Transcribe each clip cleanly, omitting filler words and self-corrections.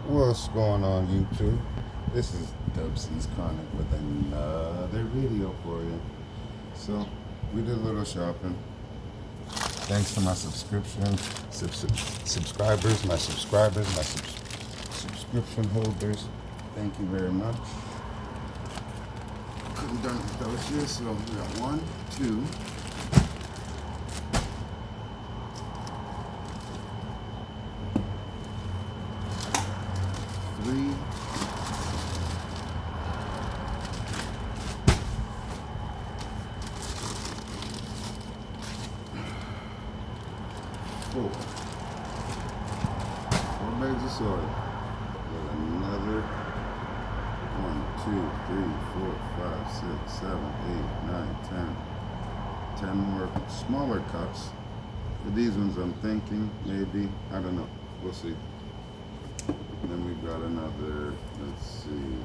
What's going on, YouTube? This is DUBSEEZ KRONIC with another video for you. So, we did a little shopping. Thanks to my subscribers, my subscription holders. Thank you very much. Couldn't done it without you, so we got 1, 2, 3, 4 bags of soil. With another 1, 2, 3, 4, 5, 6, 7, 8, 9, 10. 10 more smaller cups. For these ones, I'm thinking maybe, I don't know. We'll see. Then we've got another, let's see,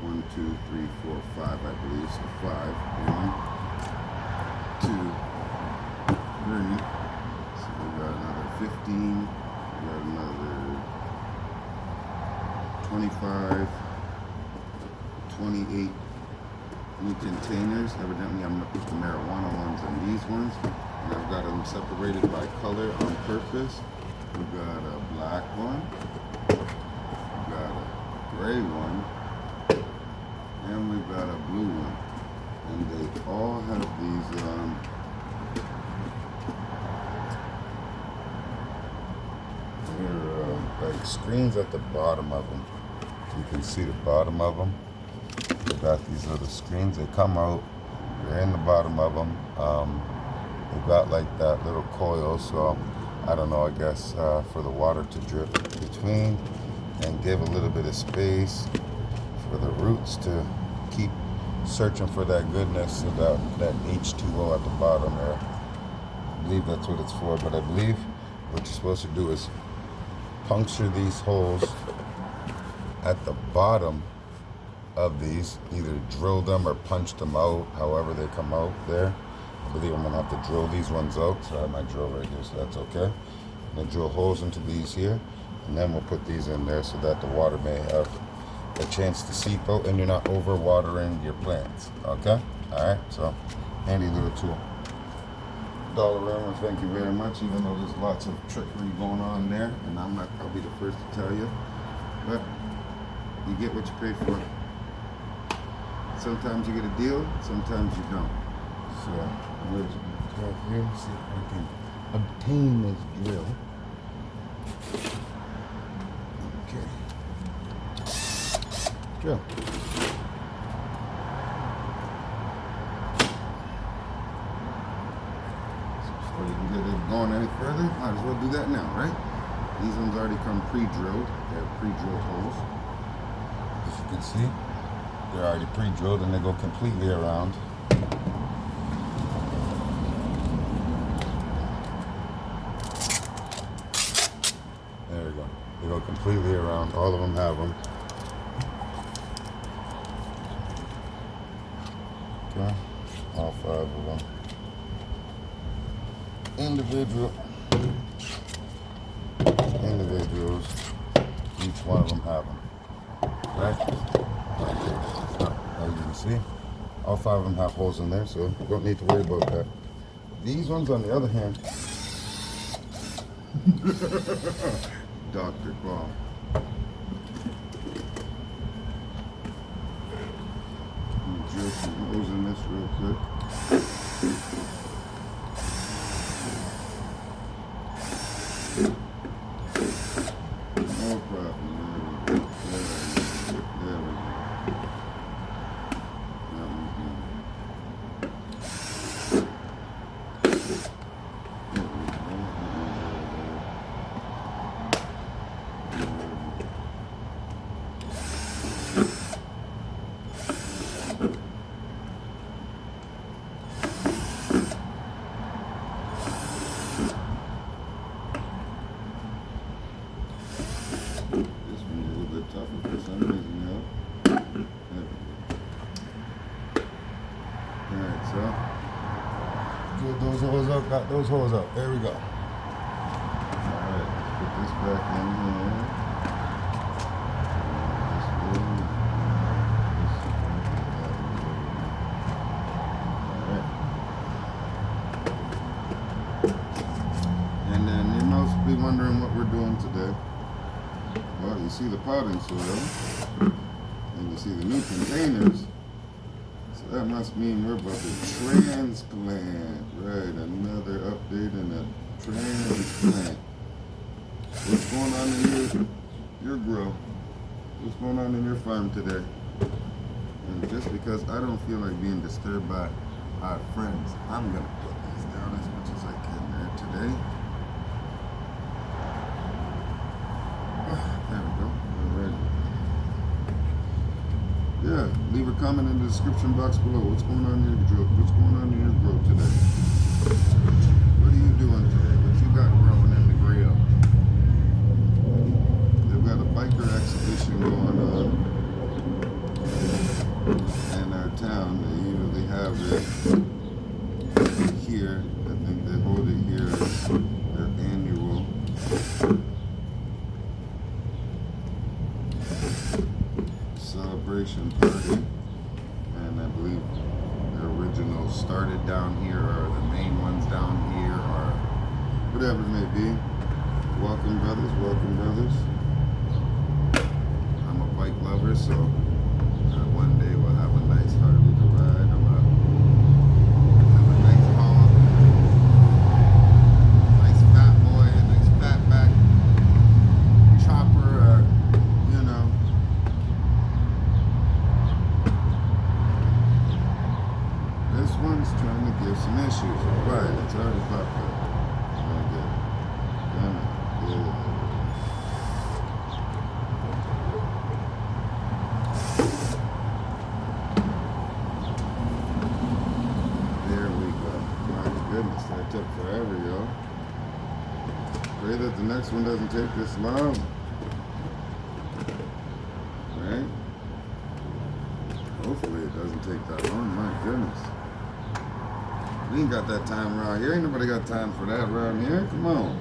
1, 2, 3, 4, 5, I believe. So 5. 1, 2, 3. So we've got another 15. We got another 25, 28 new containers. Evidently, I'm going to put the marijuana ones and these ones. And I've got them separated by color on purpose. We've got a black one, we've got a gray one, and we've got a blue one. And they all have these like screens at the bottom of them. You can see the bottom of them. They've got these little screens. They come out. They're in the bottom of them. They've got like that little coil, so I don't know, I guess for the water to drip between and give a little bit of space for the roots to keep searching for that goodness, so that H2O at the bottom there. I believe that's what it's for, but I believe what you're supposed to do is puncture these holes at the bottom of these, either drill them or punch them out, however they come out there. I believe I'm gonna have to drill these ones out, so I have my drill right here, so that's okay. I'm gonna drill holes into these here, and then we'll put these in there so that the water may have a chance to seep out and you're not over watering your plants, okay? All right, so handy little tool. $1, thank you very much, even though there's lots of trickery going on there, and I'm not probably the first to tell you, but you get what you pay for. Sometimes you get a deal, sometimes you don't. So, we'll go here, see if I can obtain this drill. Okay. Drill. So before you can get it going any further, might as well do that now, right? These ones already come pre-drilled. They're pre-drilled holes. As you can see, they're already pre-drilled and they go completely around. There we go. They go completely around. All of them have them. Okay. All 5 of them. Individuals. Each one of them have them. Right? As you can see, all 5 of them have holes in there, so you don't need to worry about that. These ones, on the other hand, Dr. Claw. Drill some holes in this real quick. No problem. There we go. There we go. That one's done. There we for some reason, Alright, so get those holes up, got those holes up. There we go. Alright, let's put this back in here. wondering what we're doing today, well, you see the potting soil, and you see the new containers. So that must mean we're about to transplant. Right, another update in a transplant. What's going on in your grow? What's going on in your farm today? And just because I don't feel like being disturbed by our friends, I'm going to put these down as much as I can there today. There we go. We're ready. Yeah, leave a comment in the description box below. What's going on in your grow? What's going on in your grow today? What are you doing today? What you got growing in the grill? They've got a biker exhibition going on in our town. They usually have it here. I think they hold it here as their annual celebration party, and I believe the original started down here, or the main ones down here, or whatever it may be. Welcome, brothers. Welcome, brothers. I'm a bike lover, so one day we'll have a nice Harley to ride. I'm gonna have a nice haul, nice fat boy, a nice fat back chopper, you know. This one's trying to give some issues. Right, it's already popped up. Very good. Damn it. Yeah. There we go. My goodness, that took forever, yo. Pray that the next one doesn't take this long. Right? Hopefully it doesn't take that long. My goodness. We ain't got that time around here. Ain't nobody got time for that around here. Come on.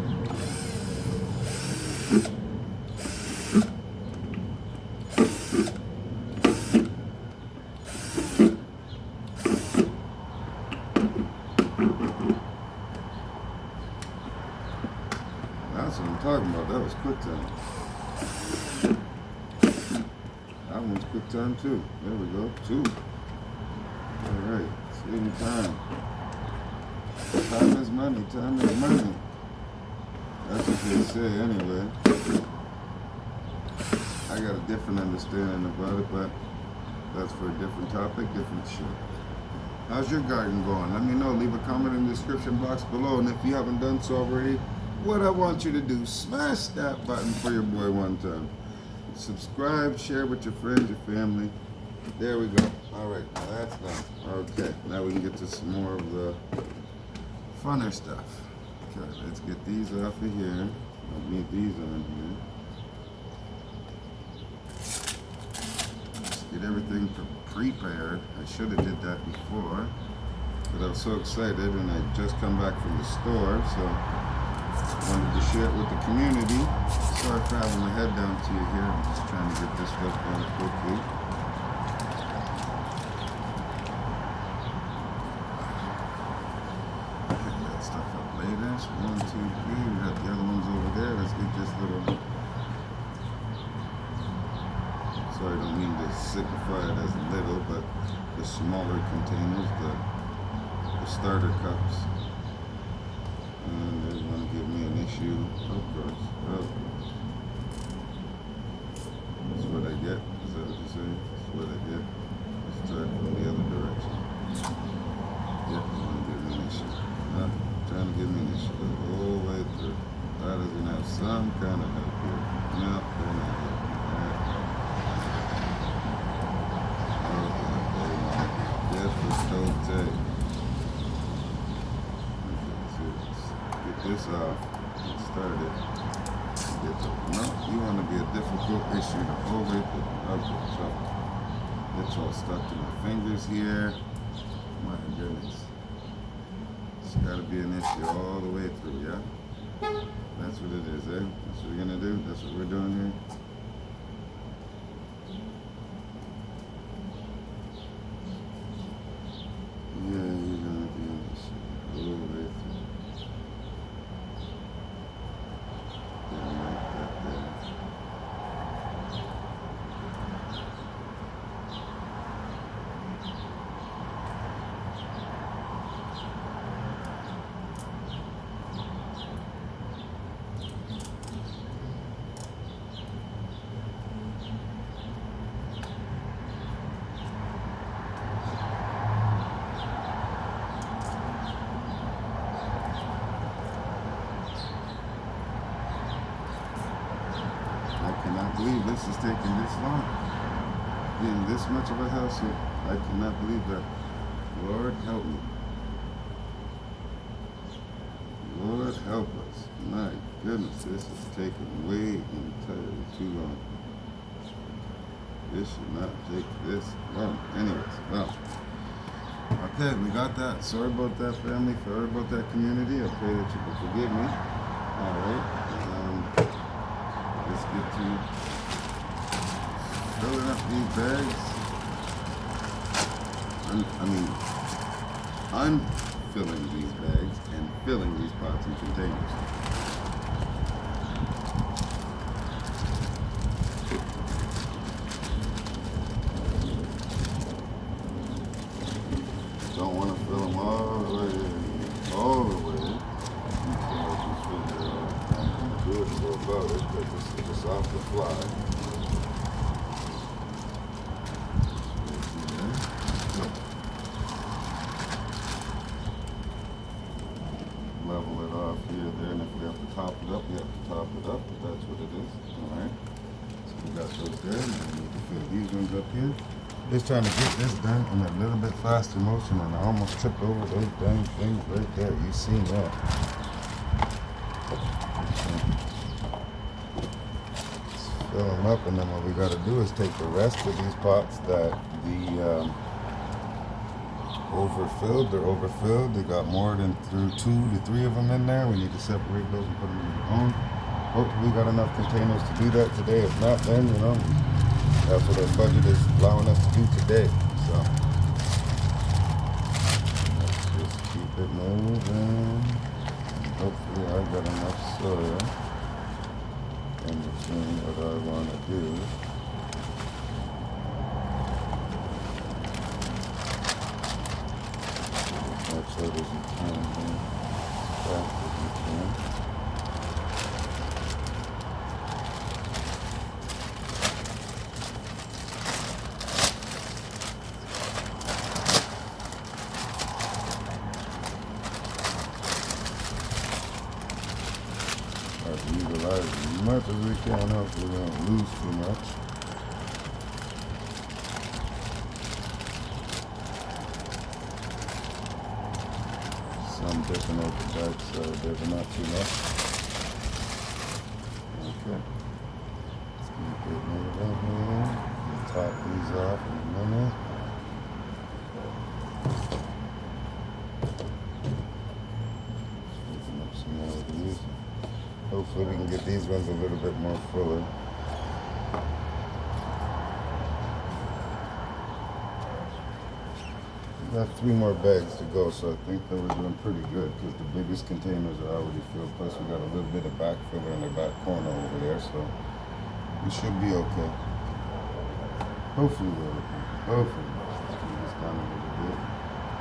That's what I'm talking about. That was quick time. That one's quick time too. There we go. 2. Alright. Saving time. Time is money. Time is money. That's what they say anyway. I got a different understanding about it, but that's for a different topic, different shit. How's your garden going? Let me know. Leave a comment in the description box below. And if you haven't done so already, what I want you to do, smash that button for your boy one time. Subscribe, share with your friends, your family. There we go. All right, now that's done. Okay, now we can get to some more of the funner stuff. Okay, let's get these off of here. Don't need these on here. Let's get everything prepared. I should have did that before, but I was so excited, and I just come back from the store, so I wanted to share it with the community. Sorry for having my head down to you here. I'm just trying to get this stuff done quickly. Pick that stuff up later. So 1, 2, 3. We got the other ones over there. Let's get this little. Sorry, I don't mean to signify it as little, but the smaller containers, the starter cups. And they want to give me an issue, of course. Oh. That's what I get. Is that what you say? That's what I get. Let's try it from the other direction. Yep, they want to give me an issue. No, trying to give me an issue the whole way through. That doesn't have some kind of help here. No, they're not helping. This off and start it. No, you want to be a difficult issue to hold it. Okay, so it's all stuck to my fingers here. My goodness. It's got to be an issue all the way through, yeah? That's what it is, eh? That's what we're going to do? That's what we're doing here? Yeah, you're going to be an issue all the way through. cannot believe this is taking this long. Being this much of a hassle, I cannot believe that. Lord help me. Lord help us. My goodness, this is taking way entirely too long. This should not take this long. Anyways, well. Okay, we got that. Sorry about that, family. Sorry about that, community. I pray that you can forgive me. Alright. Let's get to filling up these bags. I'm filling these bags and filling these pots and containers. Don't want to fill them all the way. Until I can figure out how I'm going to do it and go about it, because this is just off the fly. Level it off here, there, and if we have to top it up, we have to top it up, but that's what it is. Alright. So we got those there, and we need to fill these ones up here. Just trying to get this done in a little bit faster motion, and I almost tripped over those dang things right there. You seen that? Let's fill them up, and then what we got to do is take the rest of these pots that the overfilled. They got more than 2 to 3 of them in there. We need to separate those and put them in their own. Hopefully we got enough containers to do that today. If not, then that's what our budget is allowing us to do today. So let's just keep it moving. Hopefully I got enough soil in between what I want to do. As much so as you can, as fast as you can. Utilize as much as we can. Hopefully we don't lose too much. Some dipping over the back side there, but not too much. Okay. Let's keep it moving here. We'll top these off in a minute. Open up some more of these. Hopefully we can get these ones a little bit more fuller. We got 3 more bags to go, so I think that we're doing pretty good because the biggest containers are already filled. Plus we got a little bit of back filler in the back corner over there, so we should be okay. Hopefully we're okay. Hopefully. Let's keep this down a little bit.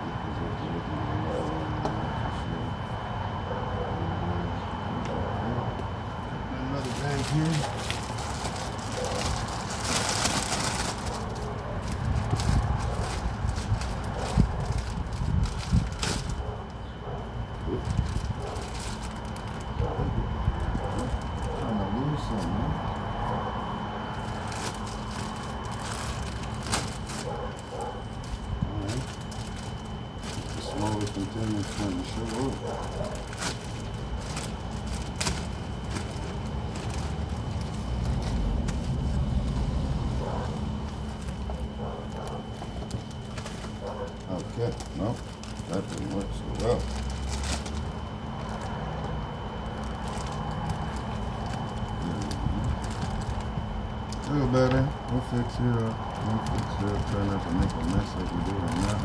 Get this up to looking a little more for sure. Another bag here. Trying to lose some, man. Alright. The smaller containers trying to show up. Okay, no, that didn't work so well. A little better. We'll fix it up. Try not to make a mess like we do right now.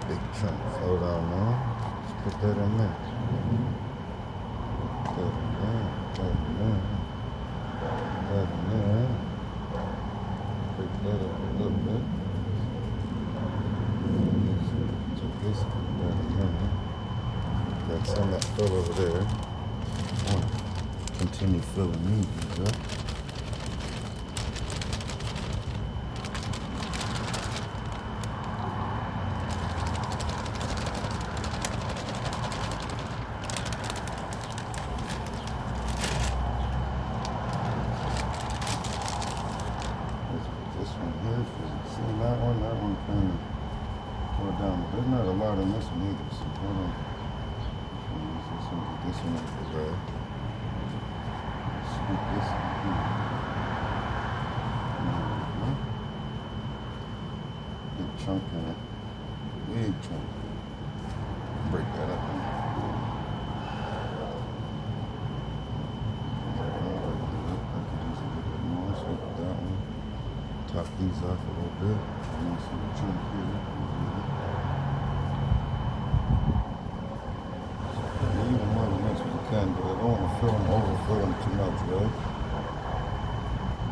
Big chunk flow down now. Let's put that in there. Put that in there. Put that in there. Put that up a little bit. Check this out. Got some that fell over there. I want to continue filling these up. That one kind of tore down. There's not a lot in this one either, so hold on. Use this one, get this one out the way. Scoop this in here. Big chunk in it. Big chunk. Break that up. Top these off a little bit. You see the chunk here. Even more than this as you can, but I don't want to overfill them too much, right?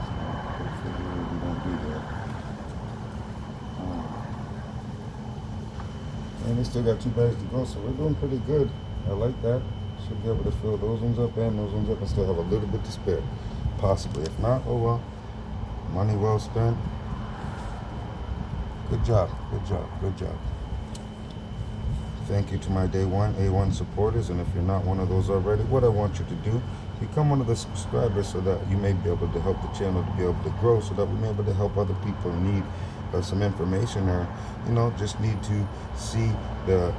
So hopefully we don't do that. And we still got 2 bags to go, so we're doing pretty good. I like that. Should be able to fill those ones up and those ones up and still have a little bit to spare. Possibly. If not, oh well. Money well spent. Good job, good job, good job. Thank you to my day one, A1 supporters. And if you're not one of those already, what I want you to do, become one of the subscribers so that you may be able to help the channel to be able to grow, so that we may be able to help other people in need of some information, or, you know, just need to see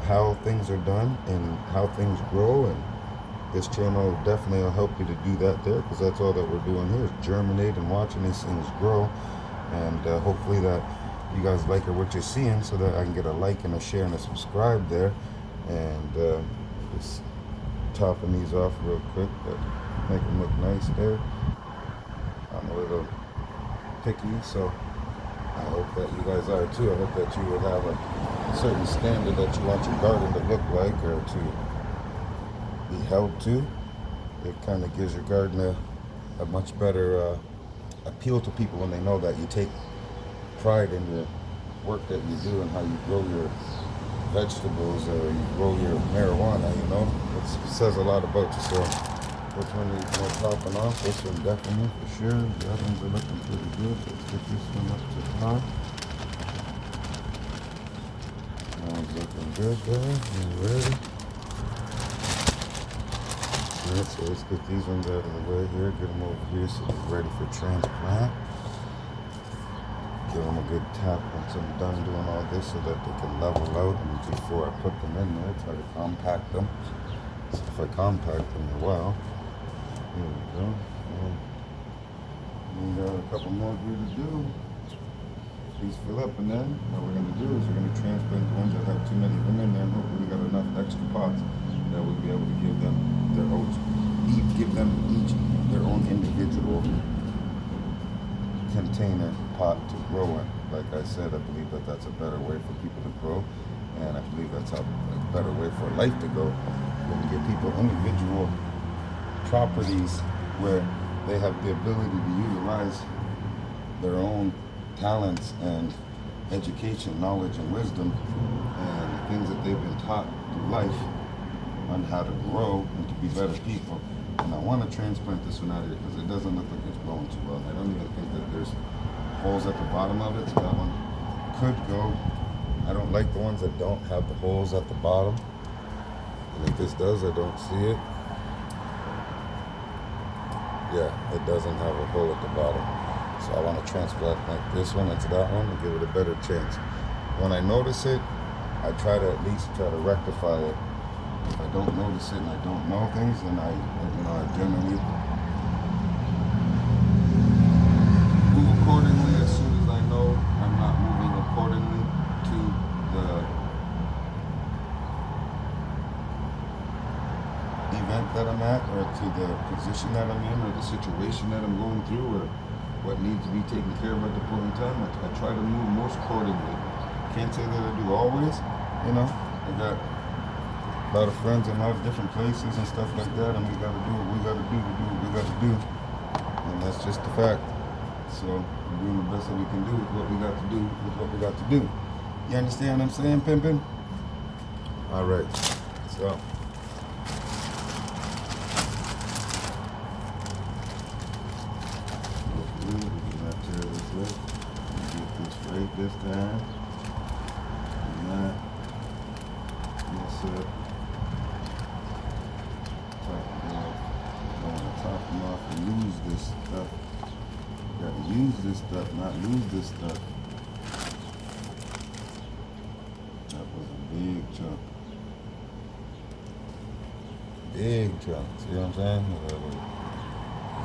how things are done and how things grow. And this channel definitely will help you to do that there, because that's all that we're doing here is germinate and watching these things grow. And hopefully that you guys like what you're seeing, so that I can get a like and a share and a subscribe there. And just topping these off real quick, but make them look nice there. I'm a little picky, so I hope that you guys are too. I hope that you will have a certain standard that you want your garden to look like, or to be held to. It kind of gives your garden a much better appeal to people when they know that you take pride in the work that you do and how you grow your vegetables, or you grow your marijuana, you know. It says a lot about you. So which one is more topping off? This one definitely, for sure. The other ones are looking pretty good. Let's get this one up to the top. That one's looking good there. You ready? Alright, so let's get these ones out of the way here. Get them over here so they're ready for transplant. Give them a good tap once I'm done doing all this, so that they can level out. And before I put them in there, try to compact them. So if I compact them well, here we go. And we got a couple more here to do. These fill up, and then what we're going to do is we're going to transplant the ones that have too many of them in there, and hopefully we got enough extra pots that we'll be able to give them their oats, give them each their own individual container pot to grow in. Like I said, I believe that that's a better way for people to grow, and I believe that's a better way for life to go, when you give people individual properties where they have the ability to utilize their own talents and education, knowledge, and wisdom, and the things that they've been taught through life on how to grow and to be better people. And I want to transplant this one out of here because it doesn't look like it's growing too well. I don't even think that there's holes at the bottom of it, so that one could go. I don't like the ones that don't have the holes at the bottom. And if this does, I don't see it. Yeah, it doesn't have a hole at the bottom. So I want to transplant like this one into that one and give it a better chance. When I notice it, I try to at least try to rectify it. If I don't notice it and I don't know things, then I generally move accordingly as soon as I know I'm not moving accordingly to the event that I'm at, or to the position that I'm in, or the situation that I'm going through, or what needs to be taken care of at the point in time. I try to move most accordingly. Can't say that I do always, you know. I got a lot of friends in a lot of different places and stuff like that, and we gotta do what we gotta do to do what we gotta do. And that's just the fact. So we're doing the best that we can do with what we got to do with what we got to do. You understand what I'm saying, Pimpin'? All right. So. We're not tear this up. Get this right this time. Do not mess up. Top them off. Don't want to top them off and lose this stuff. You got to use this stuff, not lose this stuff. That was a big chunk. Big chunk. See what I'm saying?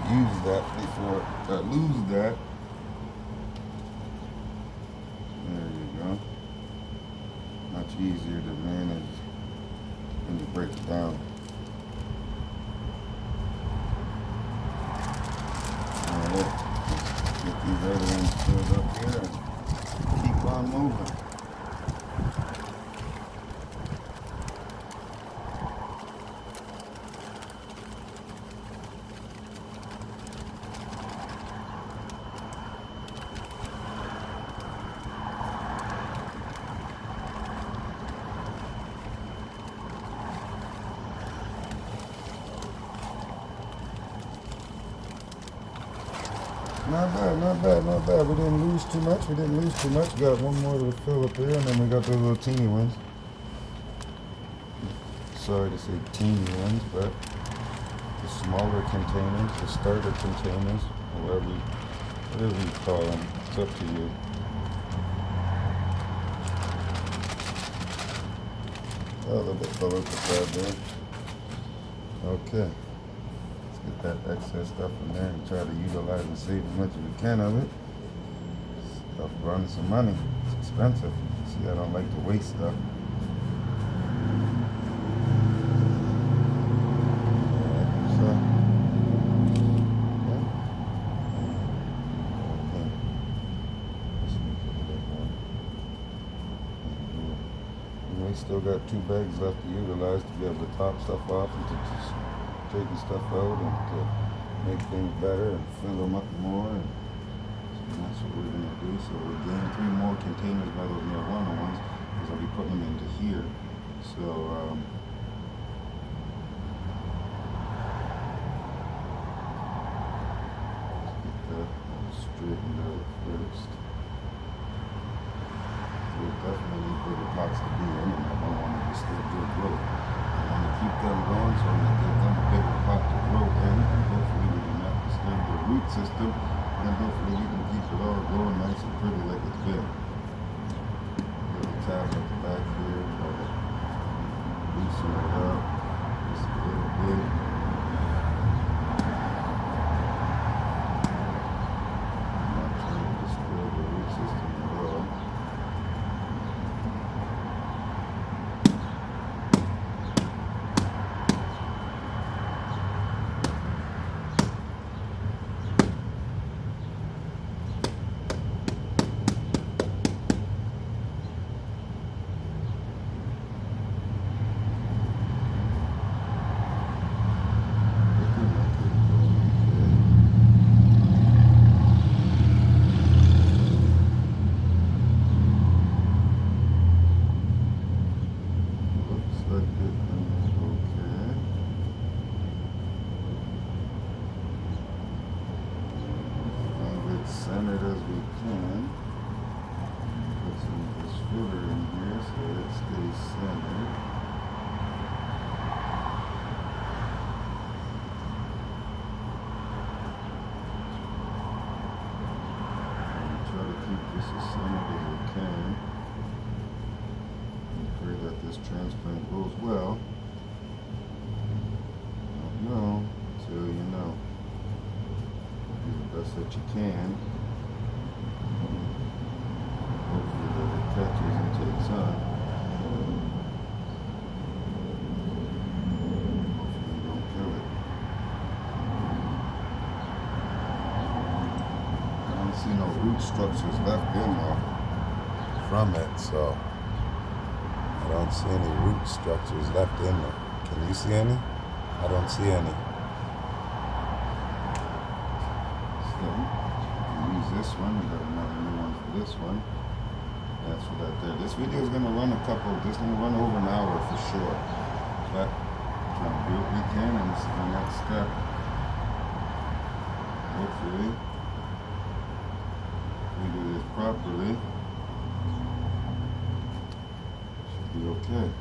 Use that before I lose that. There you go. Much easier to manage when you break it down. Alright, let's get these other ones filled up here and keep on moving. Not bad, not bad, not bad. We didn't lose too much. We didn't lose too much. Got one more to fill up here, and then we got those little teeny ones. Sorry to say teeny ones, but the smaller containers, the starter containers, whatever you call them, it's up to you. Oh, a little bit fell out the side there. Okay. Get that excess stuff in there and try to utilize and save as much as we can of it. Stuff runs some money. It's expensive. See, I don't like to waste stuff. So, yeah. We still got 2 bags left to utilize to be able to top stuff off and to just taking stuff out and to make things better and fill them up more, and so that's what we're going to do. So we're getting 3 more containers by those marijuana ones because I'll be putting them into here. So let's get that straightened out first. We definitely need bigger pots to be in, and I don't want to disturb their growth. I want to keep them going, so I'm going to give them a bigger pot to grow in, and hopefully we do not disturb their root system, and hopefully we can keep it all growing nice and pretty like it's been. Little tab at the back here, try to loosen it up just a little bit. I'm not trying to disturb the root system at all. Centered as we can. Put some of this filler in here so it stays centered. And try to keep this as centered as we can. And pray that this transplant goes well. Don't know until you know. Do the best that you can. Hopefully that it catches and takes on. Hopefully you don't kill it. I don't see no root structures left in there from it, so I don't see any root structures left in there. Can you see any? I don't see any. So, use this one. We got another new one for this one. That's for that there. This video is gonna run this is gonna run over an hour for sure. But trying to do what we can, and this is the next step. Hopefully, we do this properly. Should be okay.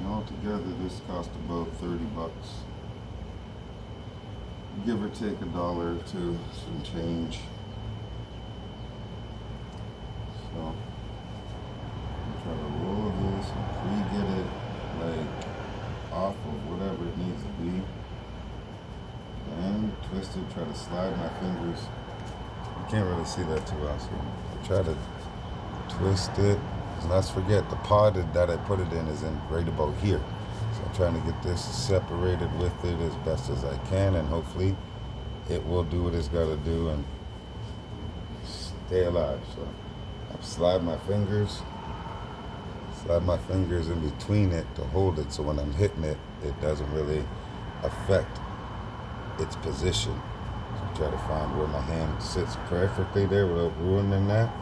Altogether, this cost about 30 bucks. Give or take $1 or $2, some change. So, I'm trying to roll this and pre-get it like off of whatever it needs to be. And twist it, try to slide my fingers. You can't really see that too well, so I try to twist it. And let's forget, the pod that I put it in is in right about here. So I'm trying to get this separated with it as best as I can, and hopefully it will do what it's got to do and stay alive. So I slide my fingers in between it to hold it, so when I'm hitting it, it doesn't really affect its position. So try to find where my hand sits perfectly there without ruining that.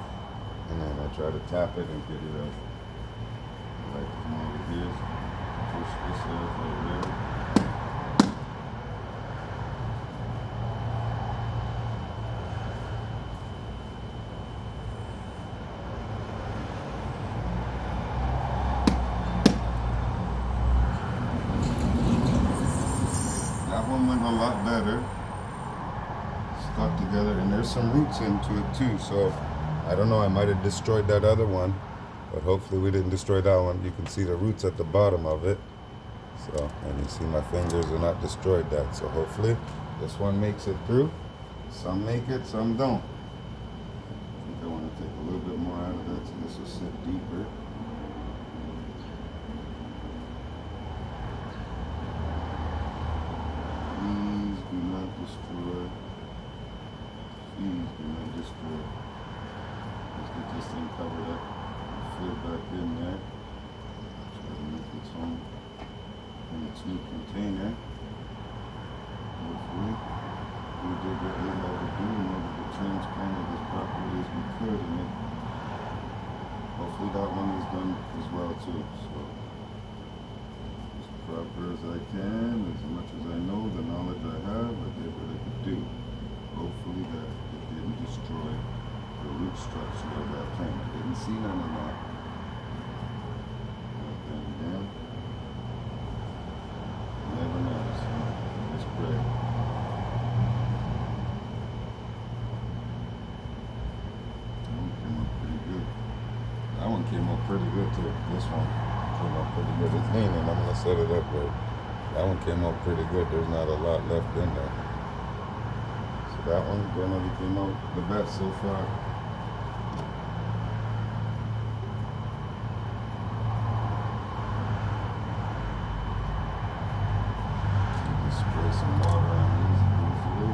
And then I try to tap it and get it up. Like come over here, push this off over there. That one went a lot better. Stuck together, and there's some roots into it too, so I don't know, I might have destroyed that other one, but hopefully we didn't destroy that one. You can see the roots at the bottom of it. So, and you see my fingers are not destroyed that. So hopefully this one makes it through. Some make it, some don't. I think I want to take a little bit more out of that so this will sit deeper. Please do not destroy. Please do not destroy. Let's get this thing covered up, fit back in there. Try to make its own in its new container. Hopefully, we did what we had to do in order to transplant it as properly as we could, and it, hopefully that one is done as well too. So, as proper as I can, as much as I know, the knowledge I have, I did what I could do. Hopefully that it didn't destroy the root structure of that plant. I didn't see none of that. But then again, you never know. So let's pray. That one came up pretty good too. This one came up pretty good. It's leaning. I'm gonna set it up right. That one came up pretty good. There's not a lot left in there. So that one generally came out the best so far. Spray some water on these easily.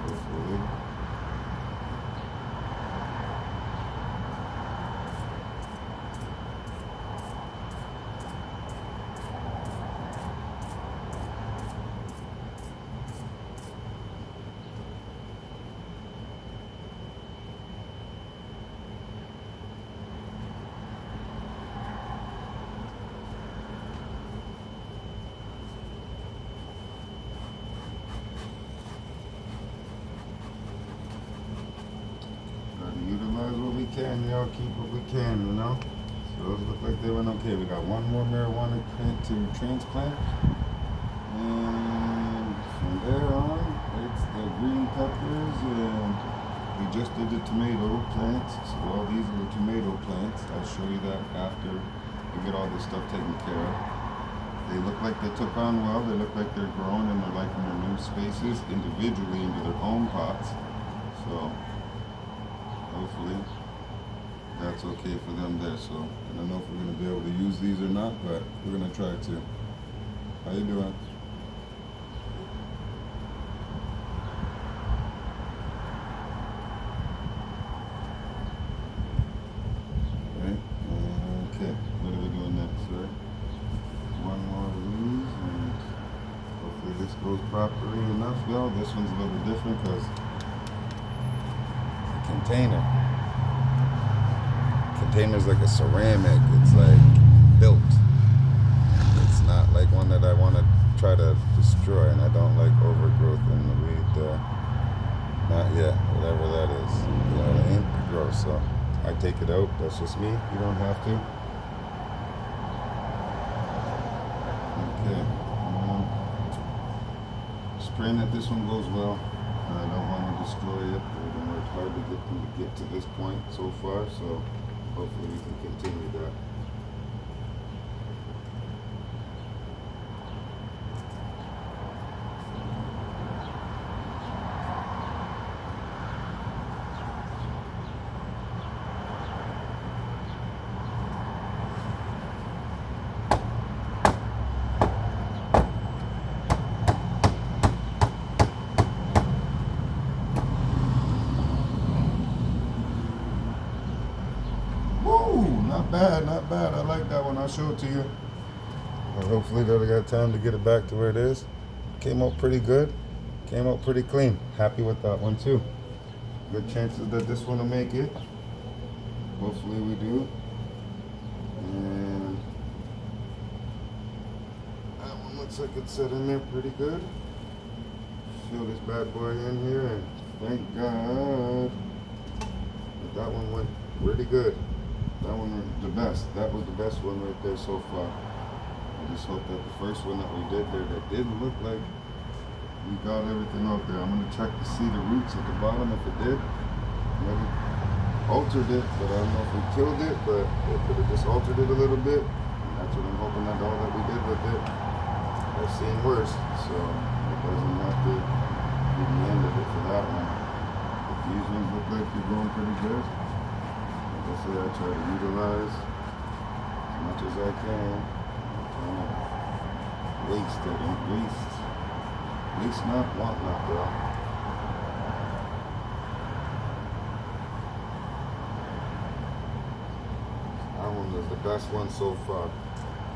Hopefully. Utilize what we can, y'all. Keep what we can, you know. So those look like they went okay. We got one more marijuana plant to transplant, and from there on, it's the green peppers, and we just did the tomato plants. So all these are the tomato plants. I'll show you that after we get all this stuff taken care of. They look like they took on well. They look like they're growing and they're liking their new spaces individually into their own pots. So hopefully that's okay for them there. So I don't know if we're gonna be able to use these or not, but we're gonna try to. How you doing? Okay. Okay. What are we doing next, sir? One more of these, and hopefully this goes properly enough, y'all. This one's a little different because the container's like a ceramic. It's like built. It's not like one that I want to try to destroy, and I don't like overgrowth in the weed. Not yet, whatever that is. You know what I mean? Gross. So I take it out. That's just me. You don't have to. Okay. Just praying that this one goes well. I don't want to destroy it. We're going to work hard to get them to get to this point so far. So hopefully we can continue that. Not bad, not bad. I like that one. I'll show it to you. Well, hopefully they'll got time to get it back to where it is. Came out pretty good. Came out pretty clean. Happy with that one too. Good chances that this one will make it. Hopefully we do. And that one looks like it's set in there pretty good. Fill this bad boy in here, and thank God that one went really good. That one was the best. That was the best one right there so far. I just hope that the first one that we did there, that didn't look like we got everything out there. I'm gonna check to see the roots at the bottom if it did. Maybe altered it, but I don't know if we killed it, but it could have just altered it a little bit. And that's what I'm hoping that all that we did with it. I've seen worse, so it doesn't have to be the end of it for that one. But these ones look like they're going pretty good. Like I said, I try to utilize as much as I can. I'm trying to waste it, and waste not, want not, bro. That one was the best one so far.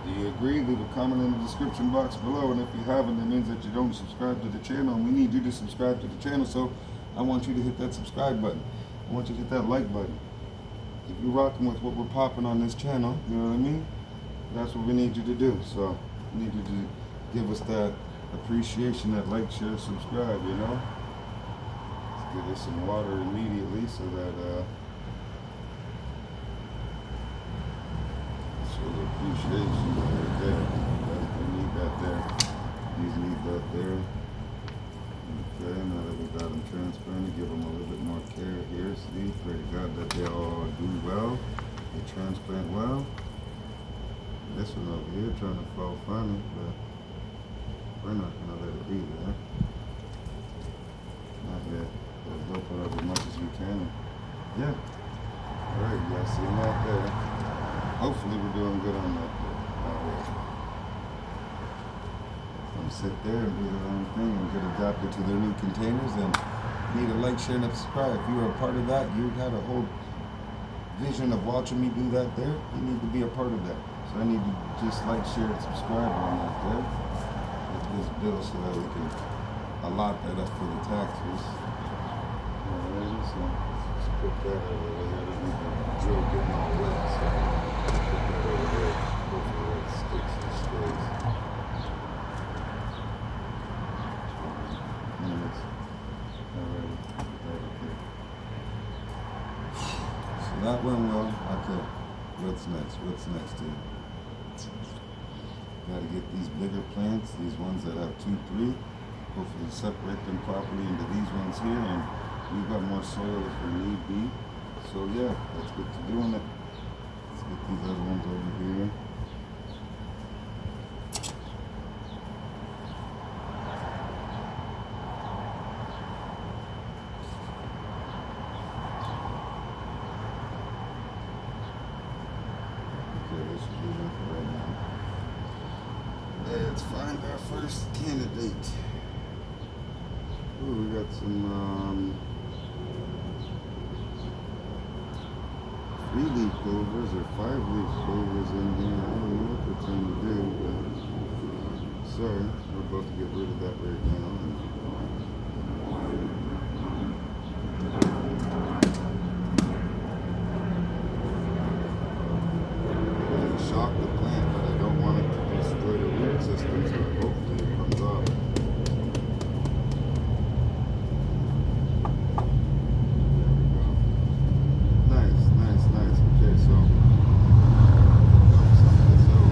Do you agree? Leave a comment in the description box below, and if you haven't, it means that you don't subscribe to the channel, and we need you to subscribe to the channel, so I want you to hit that subscribe button. I want you to hit that like button. If you're rocking with what we're popping on this channel, you know what I mean? That's what we need you to do. So we need you to give us that appreciation, that like, share, subscribe, you know? Let's give us some water immediately so that show the appreciation right there. We need that there. These need that there. Okay, now that we got them transplanted, give them a little bit more care here. See, pray to God that they all do well. They transplant well. This one over here trying to fall funny, but we're not gonna let it be there. Not yet. Let's open up as much as we can. Yeah. Alright, you guys see that there. Hopefully we're doing good on that there. Alright. Sit there and do their own thing and get adapted to their new containers, and need a like, share, and subscribe. If you were a part of that, you had a whole vision of watching me do that there, you need to be a part of that. So I need you to just like, share, and subscribe on that there with this bill so that we can allot that up for the taxes. Alright, so let's put that over there. I don't need the drill getting all wet, so put that over there. Hopefully that sticks and stays. That went well. Okay. What's next? What's next here? Got to get these bigger plants, these ones that have 2, 3. Hopefully separate them properly into these ones here, and we've got more soil if we need be. So yeah, let's get to doing it. Let's get these other ones over here. let's find our first candidate. Ooh, we got some 3-leaf clovers or 5-leaf clovers in here. I don't know what they're trying to do, but sorry, we're about to get rid of that right now. Shock the plant, but I don't want it to destroy the root system, so hopefully it comes off. Nice, nice, nice. Okay, so some of this out.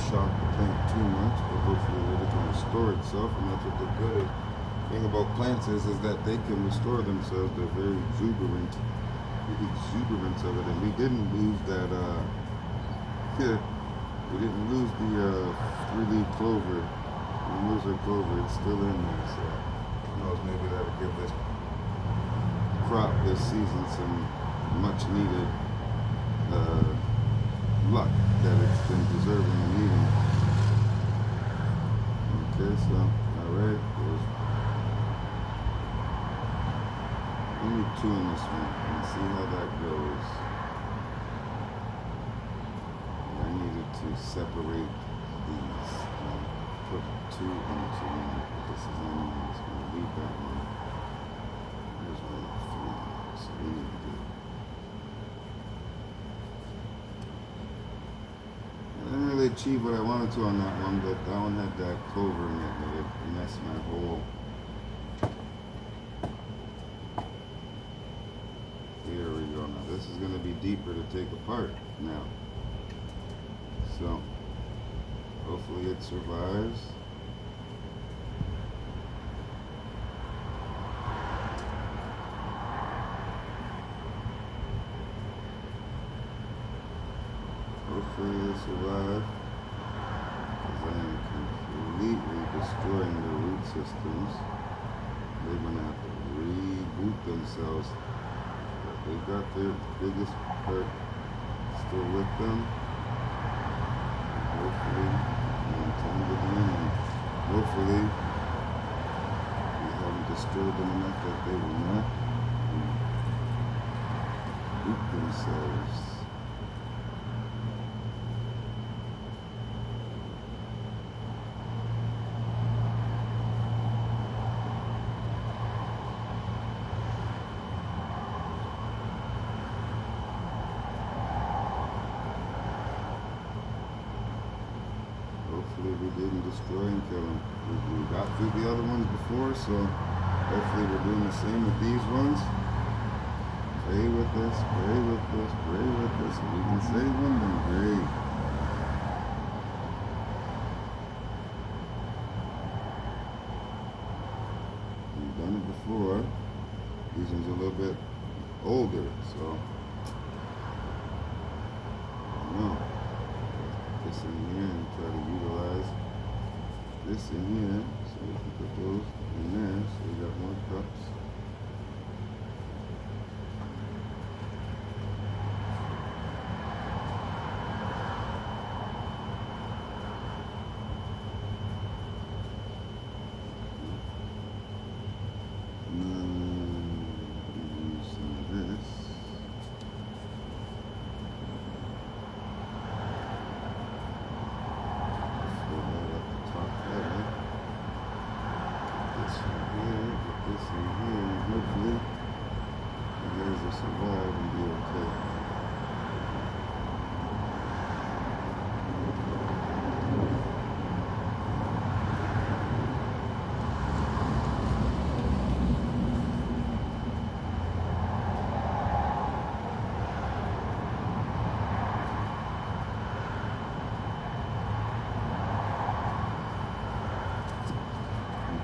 Shock the plant too much, but hopefully it can restore itself, and that's what the good thing about plants is that they can restore themselves. They're very exuberant, the exuberance of it, and we didn't lose that. We didn't lose the 3-leaf clover. We didn't lose our clover; it's still in there. So who knows? Maybe that'll give this crop this season some much needed luck that it's been deserving and needing. Okay, so alright, there's only 2 in this one. Let's see how that goes. I needed to separate these. Put 2 into one. This is only one. It's going to leave that one. There's 1, 3. So we need to do. I didn't really achieve what I wanted to on that one, but that one had that clover in it that it messed my whole. Here we go. Now this is going to be deeper to take apart now. So hopefully it survives. Hopefully they survive, because I am completely destroying their root systems. They're going to have to reboot themselves. But they've got their biggest part still with them. Hopefully, I'm tangled in, and hopefully we haven't destroyed them enough that they will not root themselves. Hopefully we didn't destroy and kill them. We got through the other ones before, so hopefully we're doing the same with these ones. Pray with us, pray with us, pray with us. If we can save them, then great. We've done it before. These ones are a little bit older, so I don't know. This in here and try to utilize this in here, so we can put those in there, so we got more cups. And then use some of this. Hopefully, you guys will survive and be okay.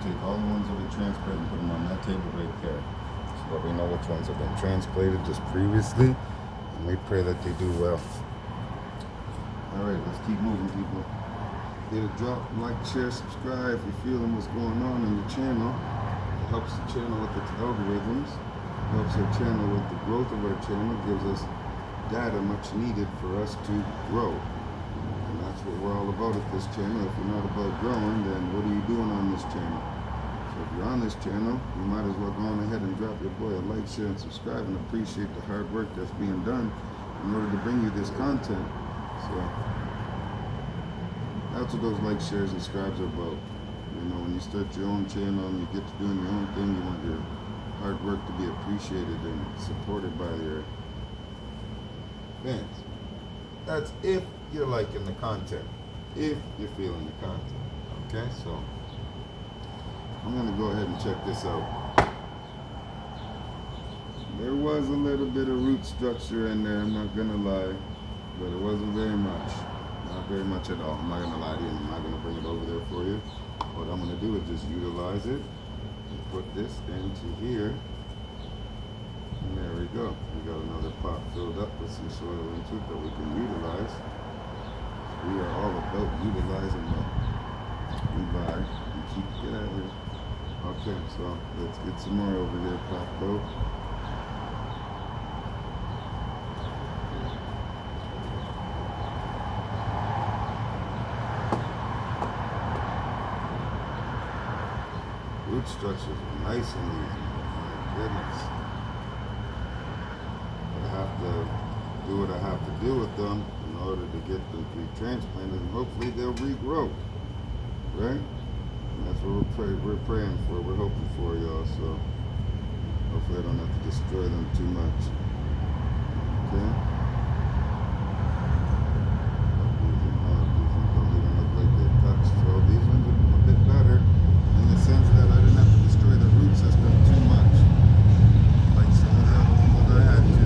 Take all the ones that we transplant and put them on that table right there. but we know which ones have been transplanted just previously, and we pray that they do well. All right, let's keep moving, people. Hit a drop, like, share, subscribe if you're feeling what's going on in the channel. It helps the channel with its algorithms, helps our channel with the growth of our channel, gives us data much needed for us to grow. And that's what we're all about at this channel. If you're not about growing, then what are you doing on this channel? So if you're on this channel, you might as well go on ahead and drop your boy a like, share, and subscribe, and appreciate the hard work that's being done in order to bring you this content. So that's what those like, shares, and subscribes are about. You know, when you start your own channel and you get to doing your own thing, you want your hard work to be appreciated and supported by your fans. That's if you're liking the content, if you're feeling the content. Okay, so I'm gonna go ahead and check this out. There was a little bit of root structure in there, I'm not gonna lie, but it wasn't very much. Not very much at all. I'm not gonna lie to you, I'm not gonna bring it over there for you. What I'm gonna do is just utilize it and put this into here. And there we go. We got another pot filled up with some soil into it that we can utilize. We are all about utilizing what we buy and keep it out here. Okay, so let's get some more over here popped out. Root structures are nice and easy. My goodness. But I have to do what I have to do with them in order to get them transplanted, and hopefully they'll regrow. Right? And that's what we're praying for. We're hoping for, y'all. So hopefully I don't have to destroy them too much. Okay? These ones don't even look like they're touched. So these ones are a bit better in the sense that I didn't have to destroy the root system too much, like some of the other ones that I had to.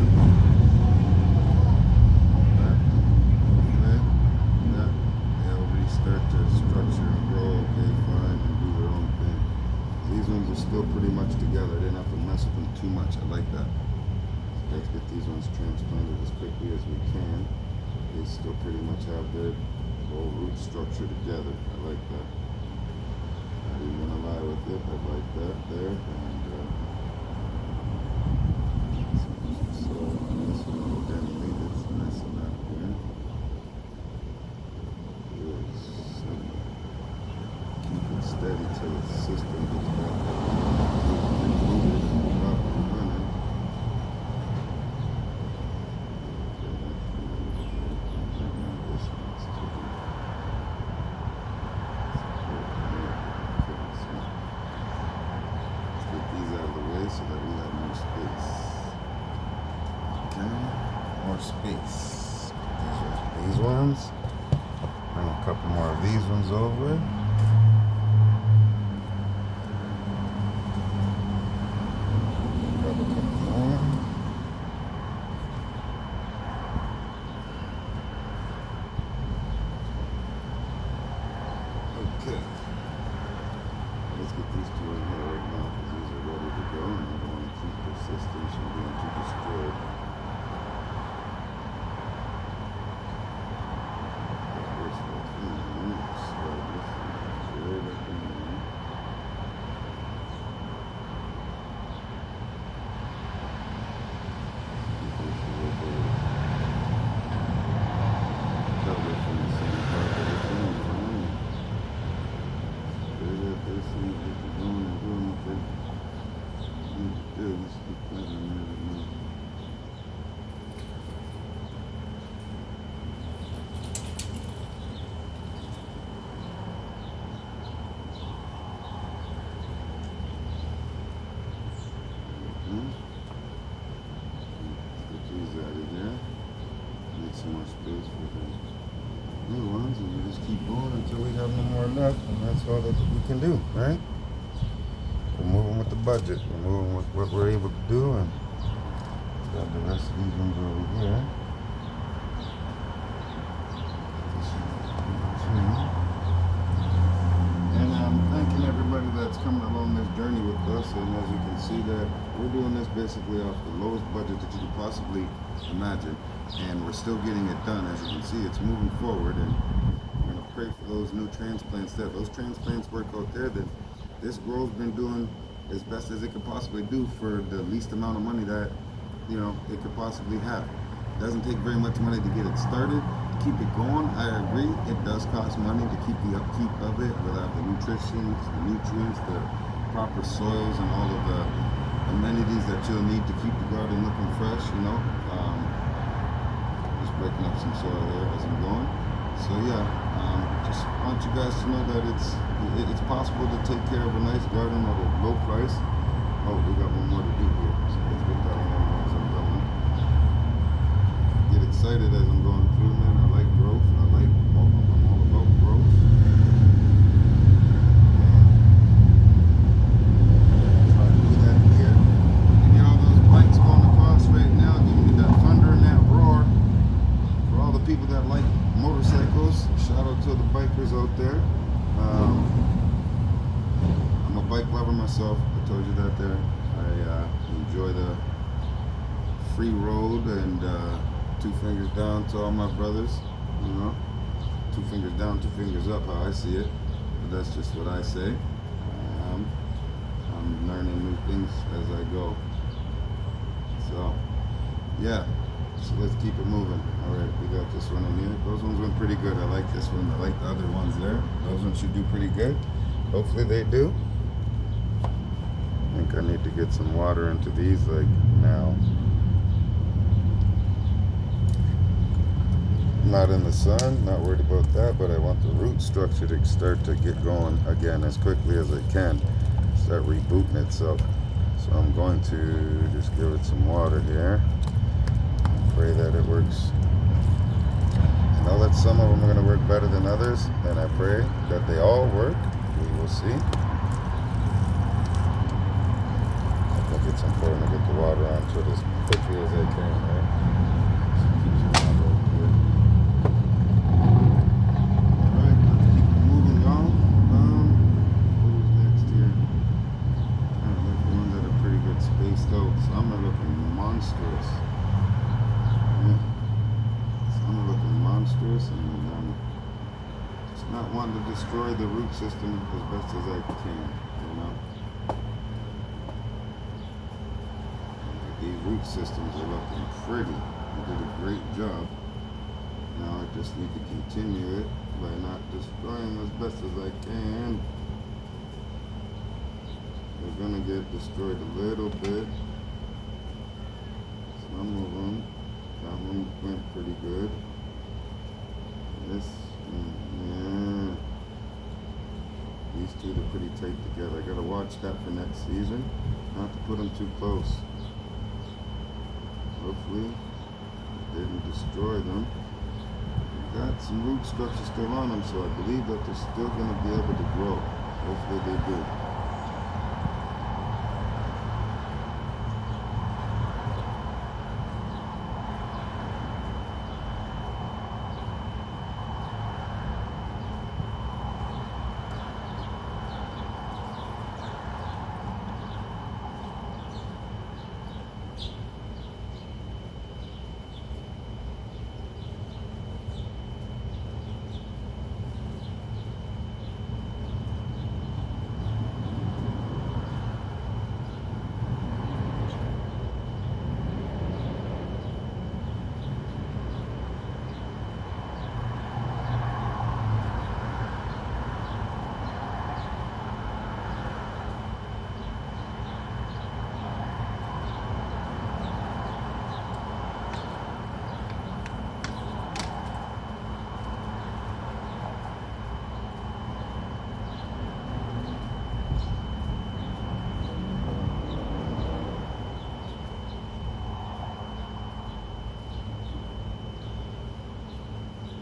They'll restart to structure and grow okay, fine, and do their own thing. These ones are still pretty much together. I didn't have to mess with them too much. I like that. So let's get these ones transplanted as quickly as we can. They still pretty much have their whole root structure together. I like that. I didn't want to lie with it. I like that there. And so on this one, we're going to leave it nice and up here. Yes. Keep it steady till the system gets back included and up and running. So that we have more space. Okay, more space. These ones. Bring a couple more of these ones over. Grab a couple more. Okay. Let's get these two in here right now because these are ready to go and I don't want to keep their systems from being too destroyed. Some more space for the new ones, and we just keep going until we have no more left, and that's all that we can do, right? We're moving with the budget, we're moving with what we're able to do, and got the rest of these ones over here. And I'm thanking everybody that's coming along this journey with us, and as you can see that we're doing this basically off the lowest budget that you could possibly imagine, and we're still getting it done. As you can see, it's moving forward, and we're going to pray for those new transplants. That those transplants work out there, that this grow's been doing as best as it could possibly do for the least amount of money that it could possibly have. It doesn't take very much money to get it started. To keep it going, I agree, it does cost money to keep the upkeep of it, without the nutrition, the nutrients, the proper soils, and all of the amenities that you'll need to keep the garden looking fresh. Just breaking up some soil here as I'm going. So yeah, just want you guys to know that it's possible to take care of a nice garden at a low price. Oh, we got one more to do here, so let's get that one over as I'm going. Get excited as I'm going through, man. I like growth. I'm all about growth. Try to do that here. And those bikes going across right now, giving me that thunder and that roar. For all the people that like motorcycles, shout out to the bikers out there. I'm a bike lover myself. I told you that there. I enjoy the free road, and 2 fingers down to all my brothers. 2 fingers down, 2 fingers up, how I see it. But that's just what I say. I'm learning new things as I go. So yeah, so let's keep it moving. All right, we got this one in here. Those ones went pretty good. I like this one. I like the other ones there. Those ones should do pretty good. Hopefully they do. I think I need to get some water into these like now. Not in the sun, not worried about that, but I want the root structure to start to get going again as quickly as it can. Start rebooting itself. So I'm going to just give it some water here. Pray that it works. I know that some of them are going to work better than others, and I pray that they all work. We will see. I think it's important to get the water onto it as quickly as I can, right? So keep some water up here. Alright, let's keep it moving on. Who's next here? There's ones that are pretty good spaced out. Some are looking monstrous. Some are looking monstrous, and I'm just not wanting to destroy the root system as best as I can, These root systems are looking pretty. I did a great job. Now I just need to continue it by not destroying as best as I can. They're gonna get destroyed a little bit. Some of them. That one went pretty good. This, yeah. These two are pretty tight together. I gotta watch that for next season. Not to put them too close. Hopefully, it didn't destroy them. Got some root structure still on them, so I believe that they're still gonna be able to grow. Hopefully they do.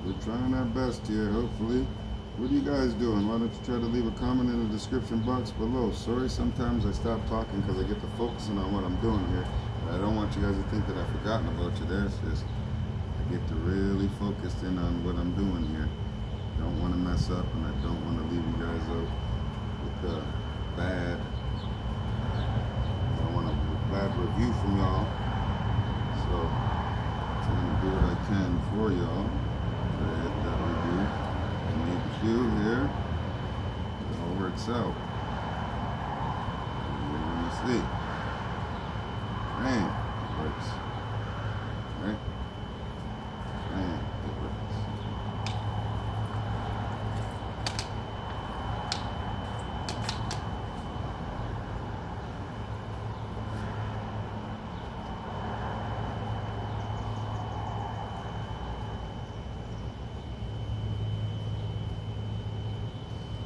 We're trying our best here, hopefully. What are you guys doing? Why don't you try to leave a comment in the description box below. Sorry, sometimes I stop talking because I get to focusing on what I'm doing here. But I don't want you guys to think that I've forgotten about you there. It's just I get to really focus in on what I'm doing here. Don't want to mess up, and I don't want to leave you guys out with bad bad review from y'all. So trying to do what I can for y'all. Try to hit that review. And maybe you here. It all works out. You're gonna see. Man, it works. Right? Man, it works.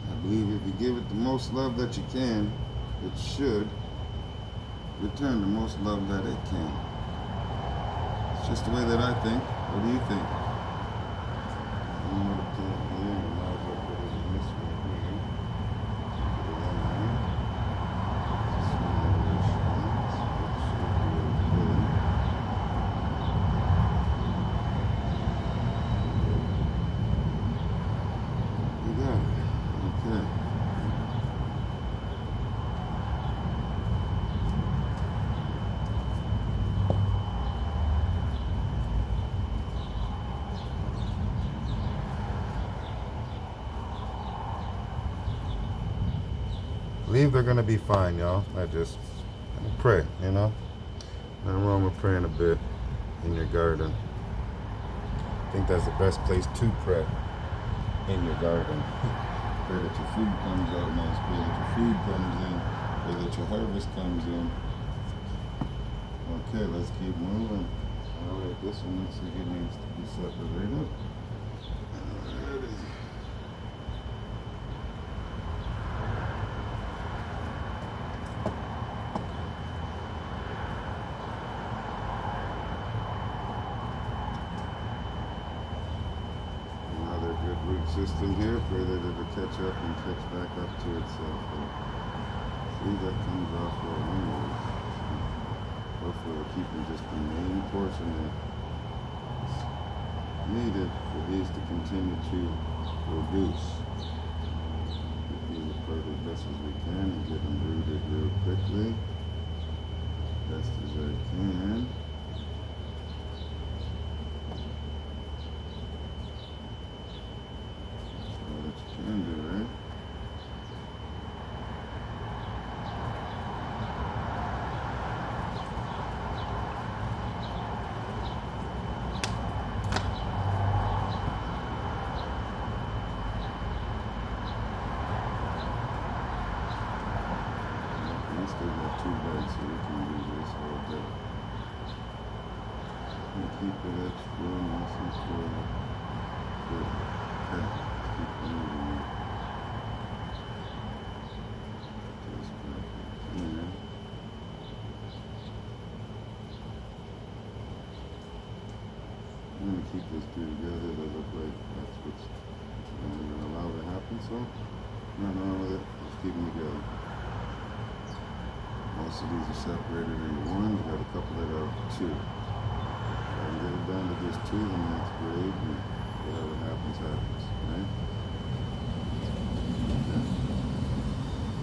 I believe if you give it the most love that you can, it should return the most love that it can. It's just the way that I think. What do you think? I'm gonna put it here, and might as well put it in this one here. Put it in there. You got it. Okay. Believe they're gonna be fine, y'all. I just pray, you know. Nothing wrong with praying a bit in your garden. I think that's the best place to pray, in your garden. Pray that your food comes out nice. Pray that your food comes in. Pray that your harvest comes in. Okay, let's keep moving. All right, this one looks like it needs to be separated. Alrighty. Root system here. Pray that it'll catch up and catch back up to itself. See, that comes off well anyways. Hopefully we're keeping just the main portion that's needed for these to continue to produce. Get these apart as best as we can and get them rooted real quickly. Best as I can. Can do, right? I still got 2 bags, so we can do this all day. And keep it extra nice and full. Good. Okay. Keep moving. I'm going to keep this two together. They look like that's what's going to allow it to happen. So, nothing wrong with it. Let's keep them together. Most of these are separated into one. We got a couple that are 2. If I can get it down to just 2, then that's great. And whatever happens, happens. Right? Okay.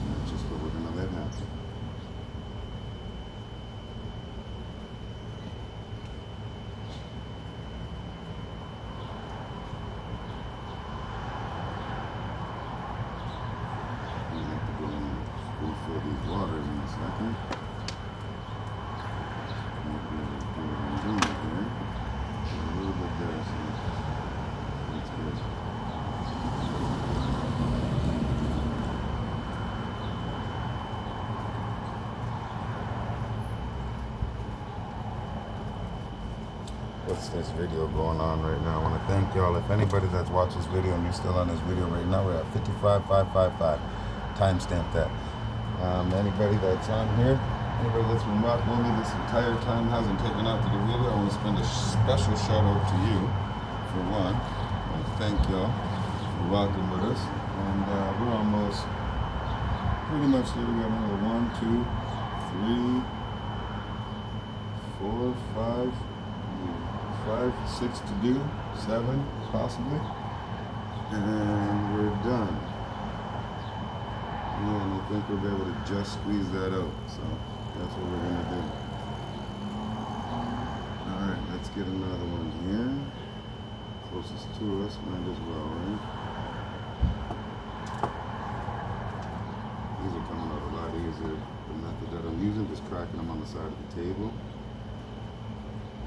That's just what we're going to let happen. Refill these waters in a second. Maybe we'll do what I'm doing here. A little bit there, so that's good. What's this video going on right now? I want to thank y'all. If anybody that's watched this video and you're still on this video right now, we're at 55,555. Timestamp that. Anybody that's on here, anybody that's been rocking with me this entire time hasn't taken out to the video, I want to spend a special shout out to you for one. I want to thank y'all for rocking with us. And we're almost pretty much there. We got another 1, 2, 3, 4, 5, 6 to do, 7 possibly, and we're done. And I think we'll be able to just squeeze that out. So That's what we're gonna do. Alright, let's get another one here. Closest to us, might as well, right? These are coming out a lot easier. The method that I'm using, just cracking them on the side of the table.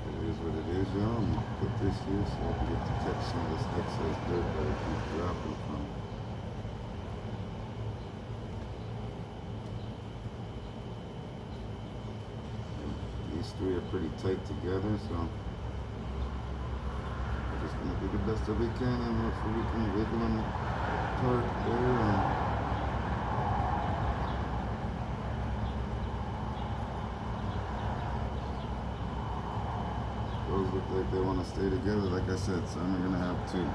It is what it is, y'all. I'm gonna put this here so I can get to catch some of this excess dirt that I keep dropping from. These three are pretty tight together, so we're just gonna do the best that we can, and hopefully we can wiggle them apart there. And those look like they want to stay together. Like I said, some are gonna have two.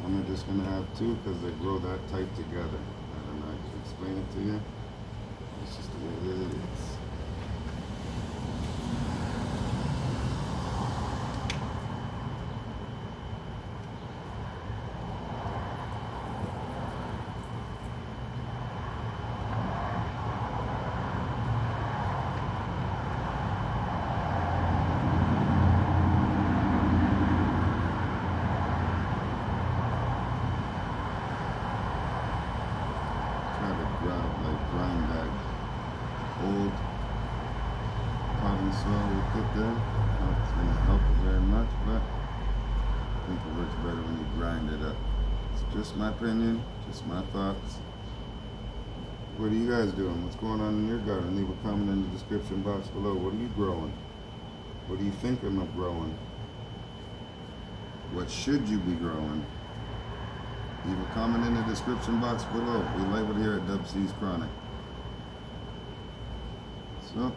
Some are just gonna have two because they grow that tight together. I don't know, I can explain it to you. It's just the way that it is. Grind that old potting soil we put there. It's going to help it very much, but I think it works better when you grind it up. It's just my opinion, just my thoughts. What are you guys doing? What's going on in your garden? Leave a comment in the description box below. What are you growing? What are you thinking of growing? What should you be growing? Leave a comment in the description box below. We label it here at DUBSEEZ KRONIC. So, get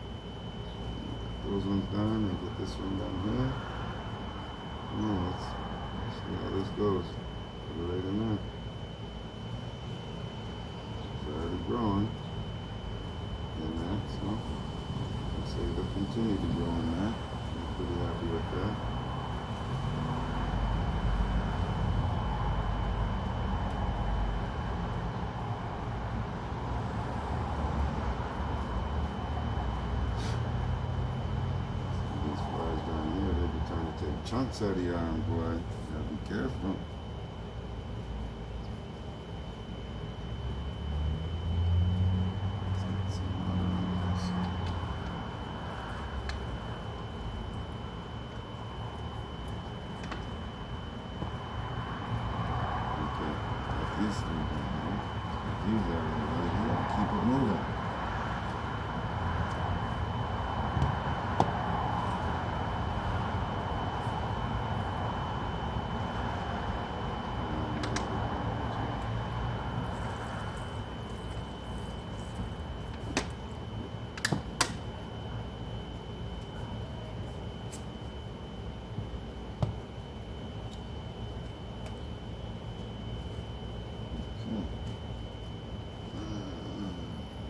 those ones done and get this one down here. Yeah, let's see how this goes. Put it right in there. It's already growing in that, so I'd say they'll continue to grow in that. I'm pretty happy with that. Take chunks out of your arm, boy. You gotta be careful. Let's get some water on this. Okay, got these three down here. Get these out of the way here and keep it moving.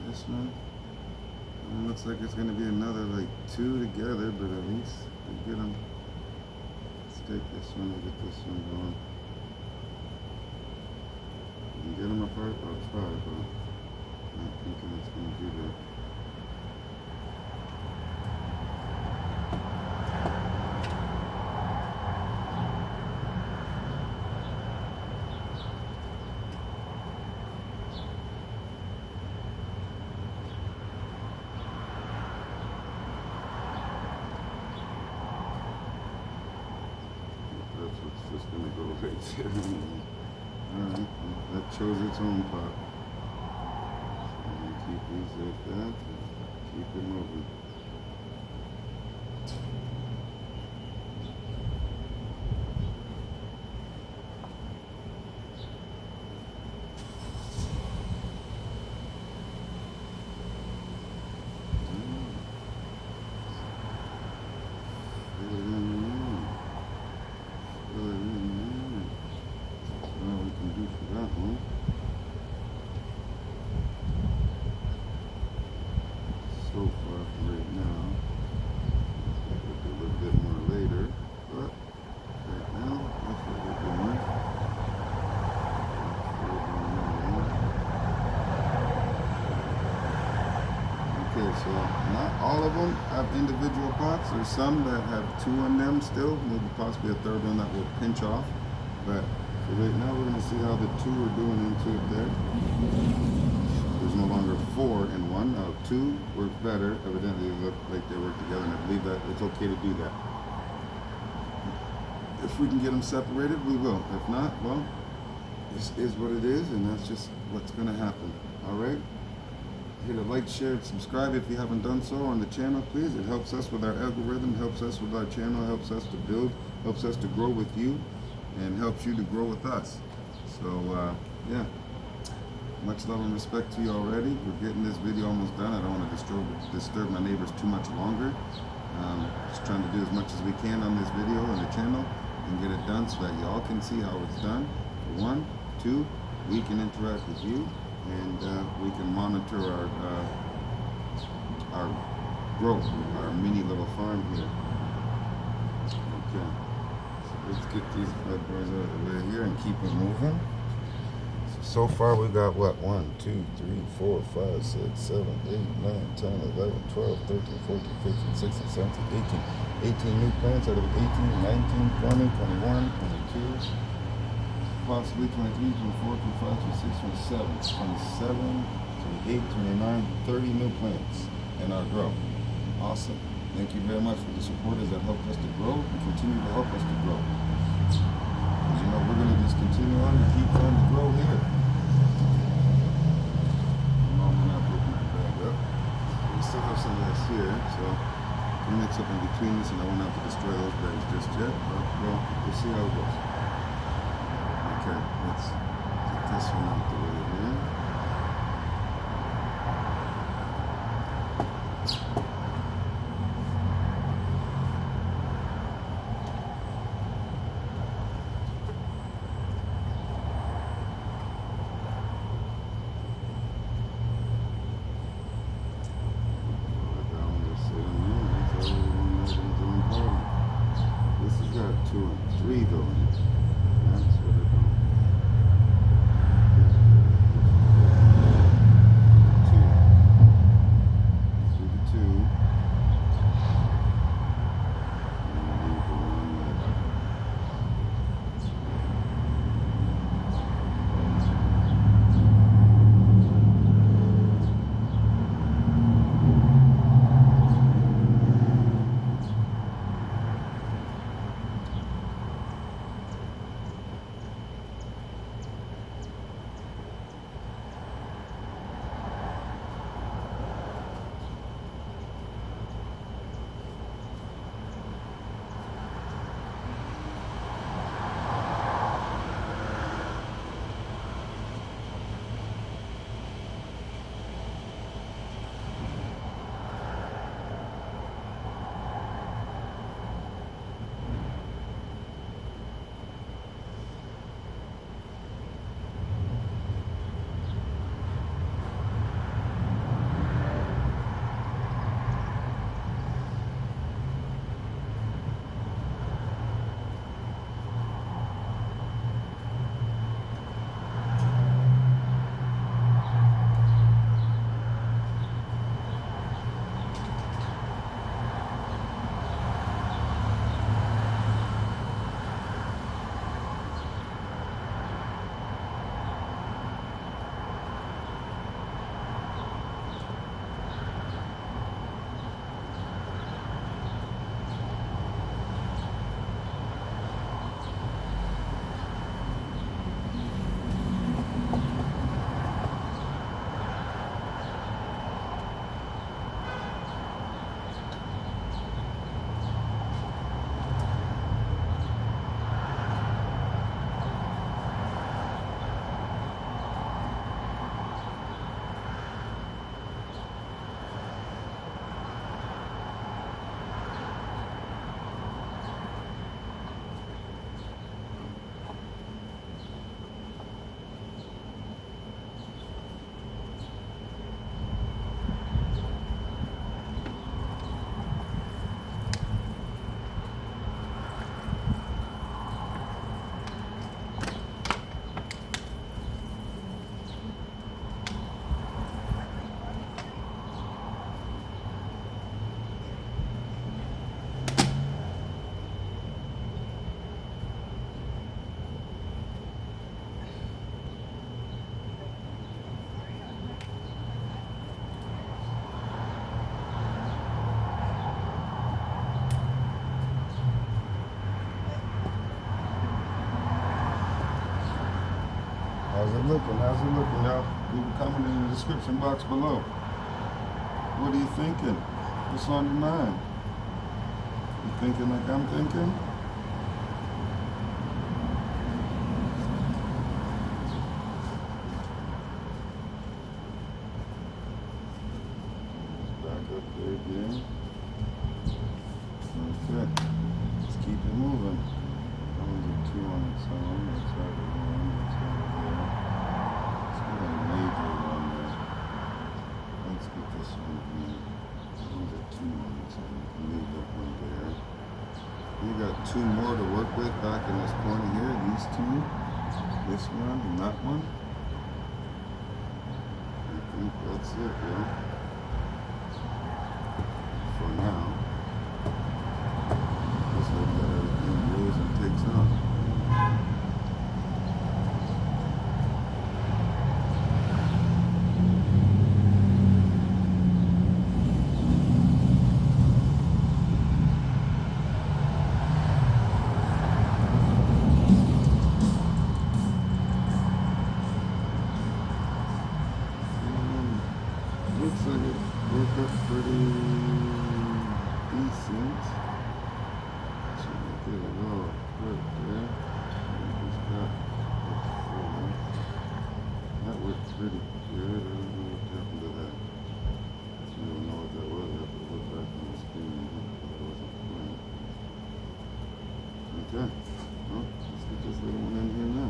This one, it looks like it's going to be another like two together, but at least we get them. Let's take this one and get this one going. You can get them apart, I'll try, but I'm not thinking it's going to do that. It's just gonna go right there. Alright, that chose its own pot. So I'm gonna keep these like that, keep it moving. so far for right now. We'll do a little bit more later, but right now, that's what we're doing. Okay, so not all of them have individual pots. There's some that have 2 on them still, maybe possibly a third one that will pinch off. But for right now, we're going to see how the 2 are doing into it there. There's no longer 4 in one. Now 2 works better. Evidently, they look like they work together, and I believe that it's okay to do that. If we can get them separated, we will. If not, well, this is what it is, and that's just what's going to happen. All right? Hit a like, share, and subscribe if you haven't done so on the channel, please. It helps us with our algorithm, helps us with our channel, helps us to build, helps us to grow with you, and helps you to grow with us. So, yeah. Much love and respect to you already. We're getting this video almost done. I don't want to disturb my neighbors too much longer. Just trying to do as much as we can on this video on the channel and get it done so that y'all can see how it's done. For 1, 2, we can interact with you, and we can monitor our growth, our mini little farm here. Okay, so let's get these bad boys out of the way here and keep it moving. So far we got what? 1, 2, 3, 4, 5, 6, 7, 8, 9, 10, 11, 12, 13, 14, 15, 16, 17, 18. 18 new plants out of 18, 19, 20, 21, 22, possibly 23, 24, 25, 26, 27, 27, 28, 29, 30 new plants in our grow. Awesome. Thank you very much for the supporters that helped us to grow and continue to help us to grow. Because you know, we're going to just continue on and keep trying to grow here. We still have some of this here, so we'll mix up in between this, and I won't have to destroy those bags just yet, but well, we'll see how it goes. Okay, let's get this one out the way here. Got 2 and 3 though. That's what it is. How's it looking? How's it looking, y'all? Leave a comment in the description box below. What are you thinking? What's on your mind? You thinking like I'm thinking? Back up there again. Okay. Let's keep it moving. That one's a 2 on its own. That's over one. That's over there. Let's get a major one there. Let's get this one here. That one's a 2 on its own. Leave that one there. We got 2 more to work with back in this corner here. These 2. This one and that one. I think that's it, yeah. For now. Let's hope that everything goes and takes off. Looks like it broke up pretty decent. So we get it all right there. Just got it full. That worked pretty good. I don't know what happened to that. I don't know what that was. I have to look back on the screen. That wasn't playing. Okay. Well, let's get this little one in here now.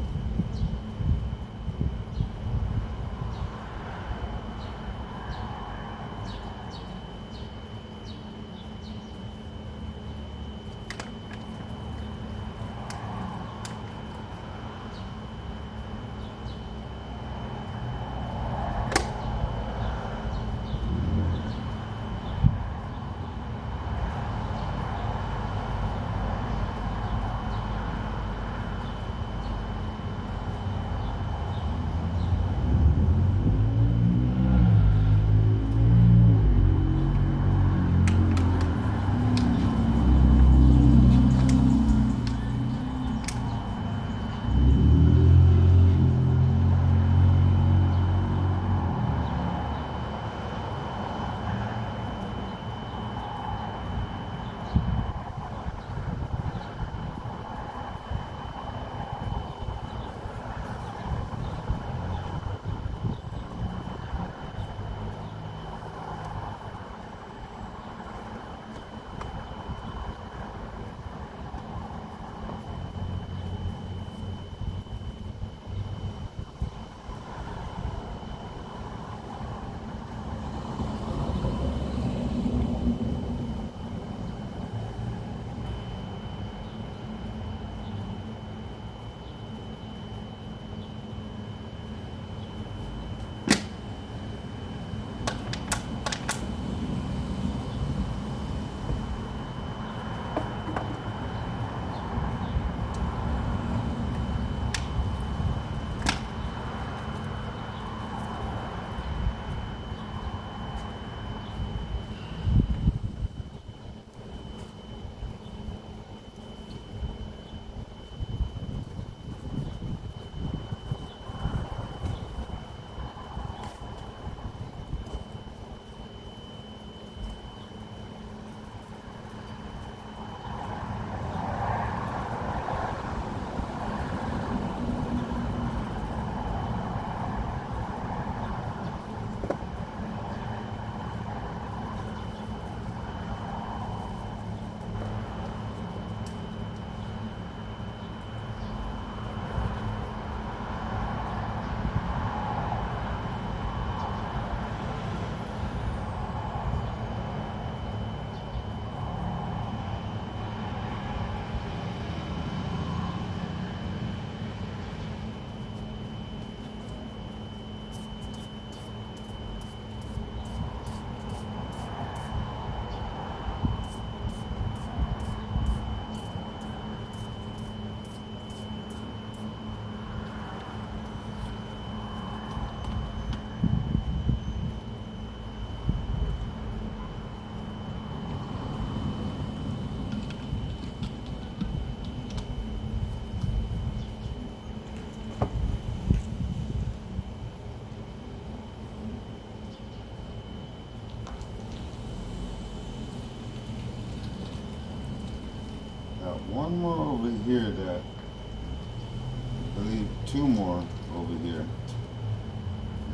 got one more over here that, I believe, two more over here.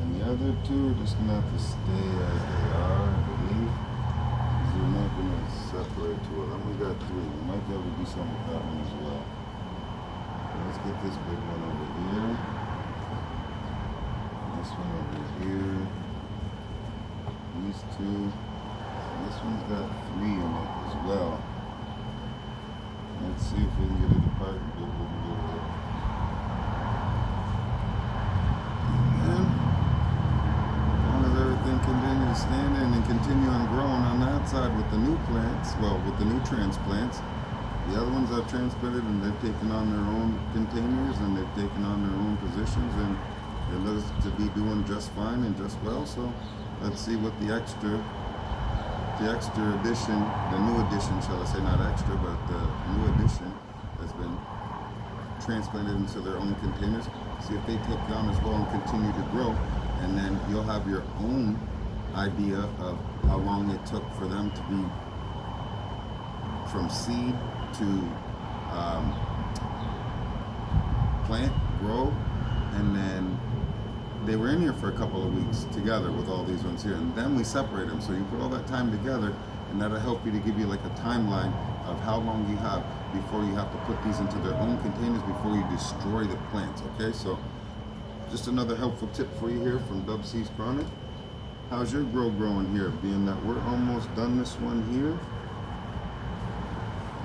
And the other two are just gonna have to stay as they are, I believe. Because they're not gonna separate too well. And we got three. We might be able to do something with that one as well. Let's get this big one over here. This one over here. These two. And this one's got three in it as well. Let's see if we can get it apart and do what we can do with it. And as long as everything continues standing and continue on growing on that side with the new plants, well, with the new transplants, the other ones I've transplanted and they've taken on their own containers and they've taken on their own positions, and it looks to be doing just fine and just well. So let's see what the extra addition, the new addition, shall I say, not extra, but the new addition has been transplanted into their own containers. See if they take on as well and continue to grow, and then you'll have your own idea of how long it took for them to be from seed to plant, grow, and then they were in here for a couple of weeks together with all these ones here, and then we separate them. So you put all that time together, and that'll help you to give you like a timeline of how long you have before you have to put these into their own containers before you destroy the plants. Okay, so just another helpful tip for you here from DUBSEEZ KRONIC. How's your grow growing here? Being that we're almost done this one here,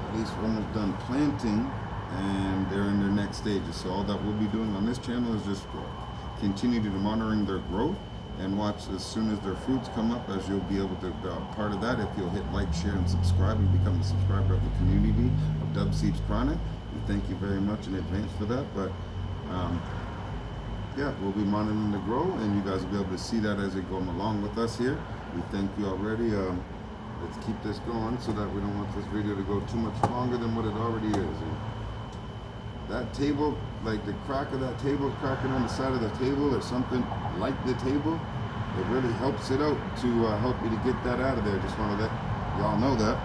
at least we're almost done planting, and they're in their next stages. So all that we'll be doing on this channel is just continue to monitoring their growth and watch as soon as their fruits come up, as you'll be able to part of that if you'll hit like, share, and subscribe and become a subscriber of the community of DUBSEEZ KRONIC. We thank you very much in advance for that. But yeah, we'll be monitoring the grow, and you guys will be able to see that as it goes along with us here. We thank you already. Let's keep this going so that we don't want this video to go too much longer than what it already is. And that table, like the crack of that table cracking on the side of the table or something like the table, it really helps it out to help you to get that out of there. Just want to let y'all know that.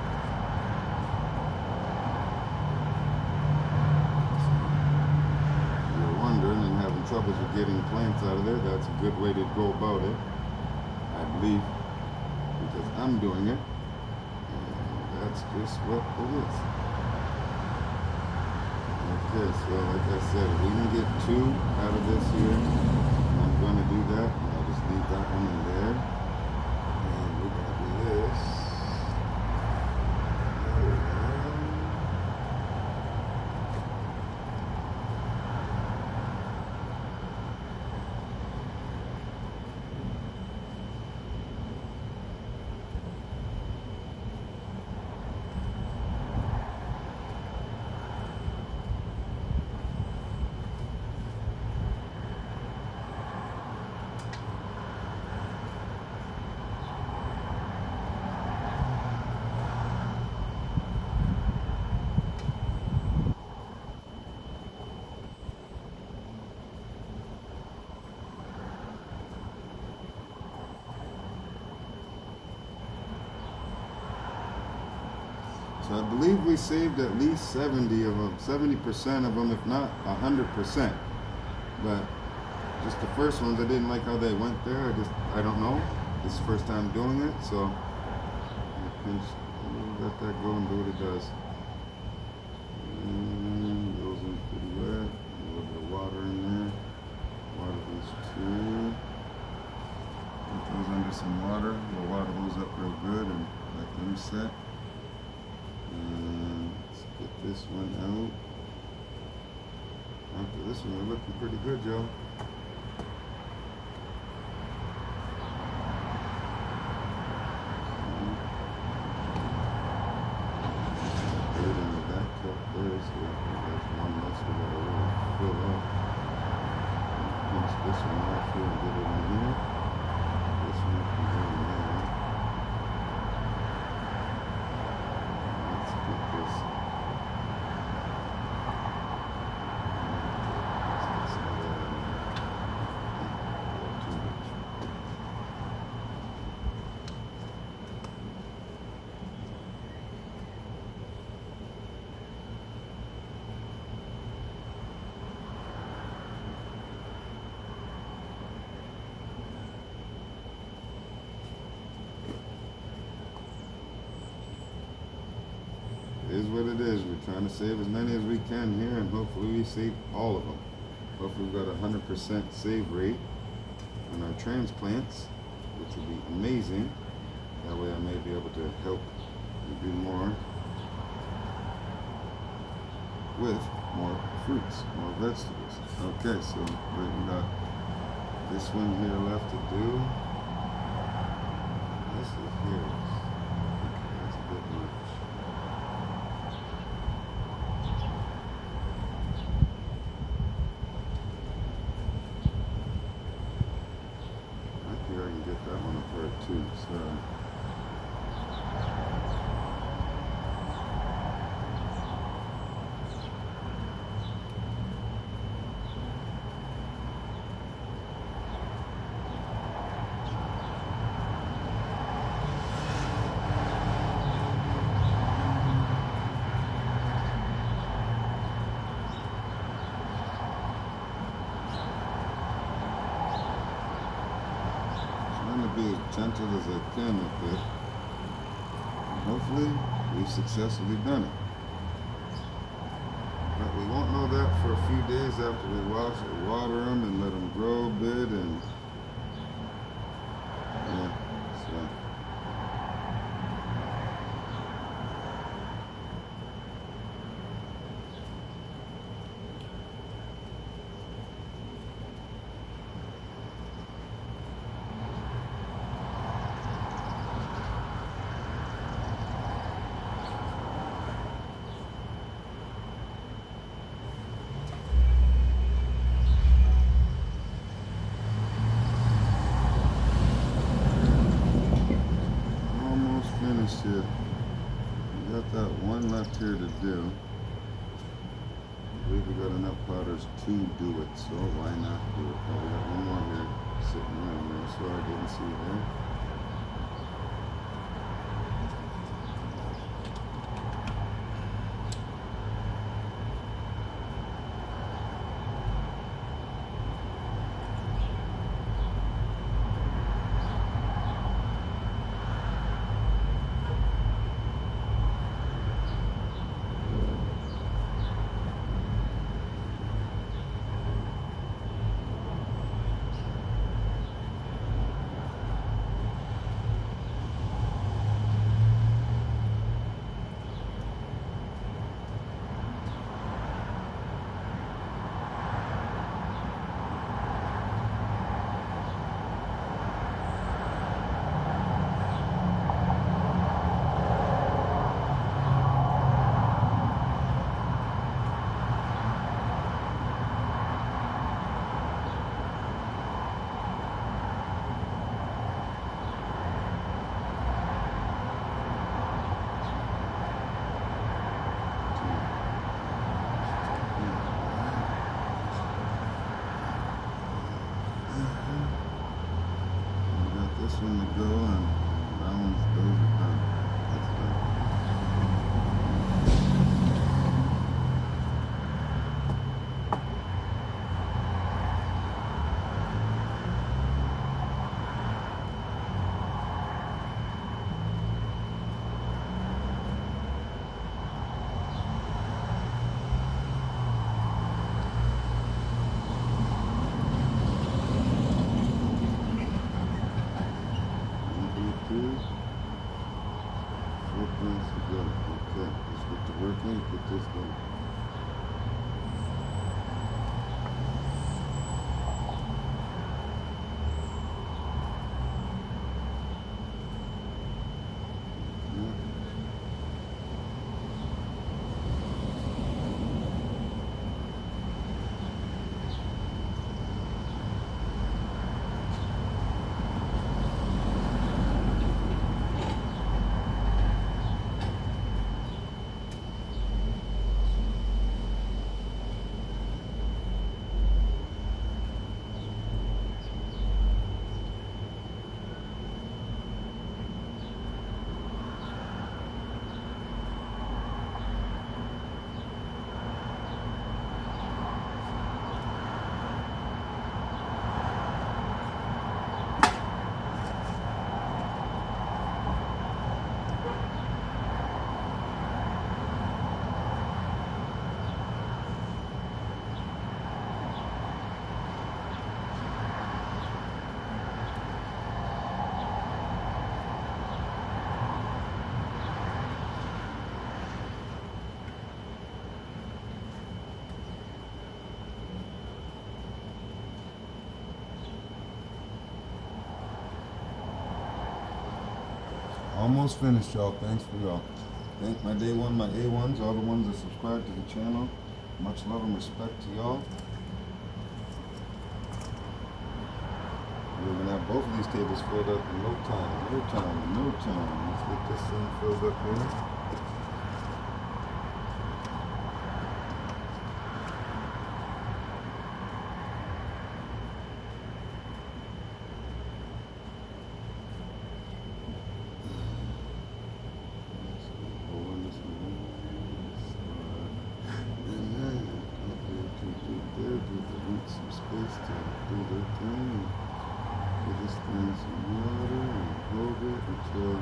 If you're wondering and having troubles with getting plants out of there, that's a good way to go about it, I believe, because I'm doing it, and that's just what it is. Okay, so like I said, if we can get two out of this here, I'm going to do that. And I'll just leave that one in there. And we're going to do this. Another one. So I believe we saved at least 70 of them, 70% of them, if not 100%. But just the first ones, I didn't like how they went there. I don't know. This is the first time doing it, so let that go and do what it does. And it goes in pretty wet. A little bit of water in there. Water these two. It goes under some water. The water goes up real good and let them set. And let's get this one out. After this one, we're looking pretty good, Joe. Good in the back cup there, so there's one less we gotta really fill up. Pinch this one off here and get it in here. This one can go in there. is what it is. We're trying to save as many as we can here, and hopefully we save all of them. Hopefully we've got 100% save rate on our transplants, which would be amazing. That way I may be able to help and do more with more fruits, more vegetables. Okay, so we got this one here left to do. This is here. That's a bit much. I think I can get that one apart too, so. Be as gentle as I can with it. And hopefully we've successfully done it. But we won't know that for a few days after we water them and let them grow a bit, and yeah, so. Here. We got that one left here to do. I believe we got enough powders to do it, so why not do it? Oh, we got one more here sitting around there, so I didn't see there. This one to go, and that one's those are done. That's done. Four plants to go. Okay, let's get to working, get this done. almost finished, y'all. Thanks for y'all. Thank my day one, my A1s, all the ones that subscribe to the channel. Much love and respect to y'all. We're gonna have both of these tables filled up in no time. Let's get this thing filled up here. Some space to do their thing. Give this thing some water and hold it until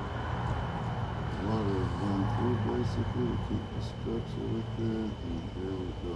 water is run through basically to keep the structure with it. And there we go.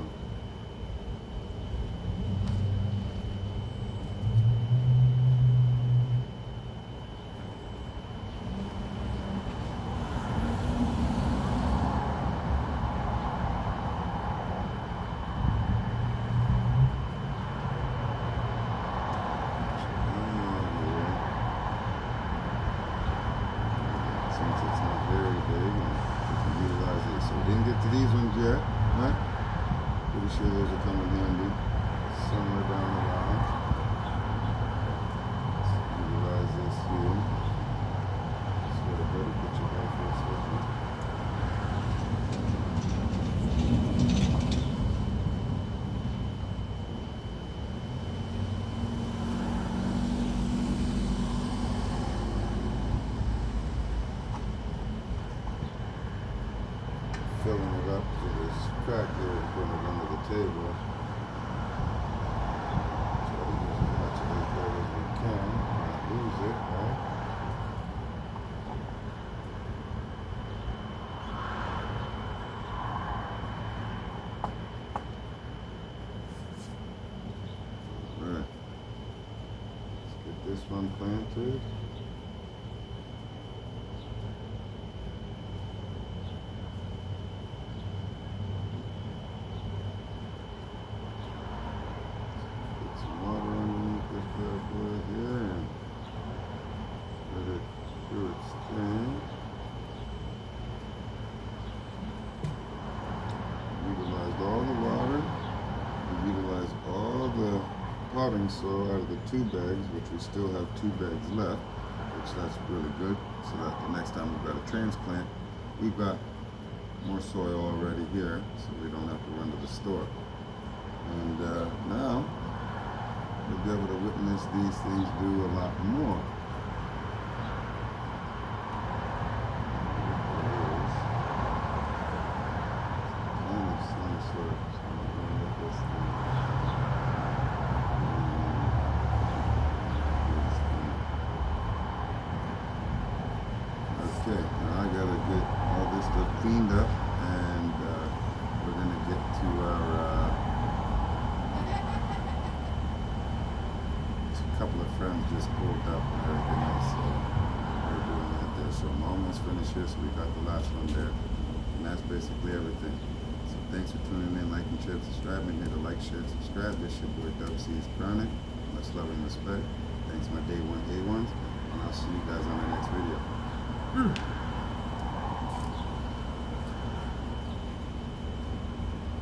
Since it's not very big and we can utilize it. So we didn't get to these ones yet, right? Pretty sure those will come in handy somewhere down the line. Let's utilize this here. Let's get a better picture here for a second. Filling it up to this crack here in front of under the table. Try to use as much of this dirt as we can, not lose it, right? Alright. Let's get this one planted. Utilized all the water. We utilized all the potting soil out of the 2 bags, which we still have 2 bags left, which that's really good. So that the next time we've got a transplant, we've got more soil already here, so we don't have to run to the store. And now we'll be able to witness these things do a lot more. Okay, now I gotta get all this stuff cleaned up, and we're gonna get to our a couple of friends just pulled up and everything else, so we're doing that there. So I'm almost finished here, so we got the last one there, and that's basically everything. So thanks for tuning in, like and share, subscribe, and hit the like, share, subscribe. This your boy DUBSEEZ KRONIC. Much love and respect. Thanks my day one A1s, and I'll see you guys on the next video.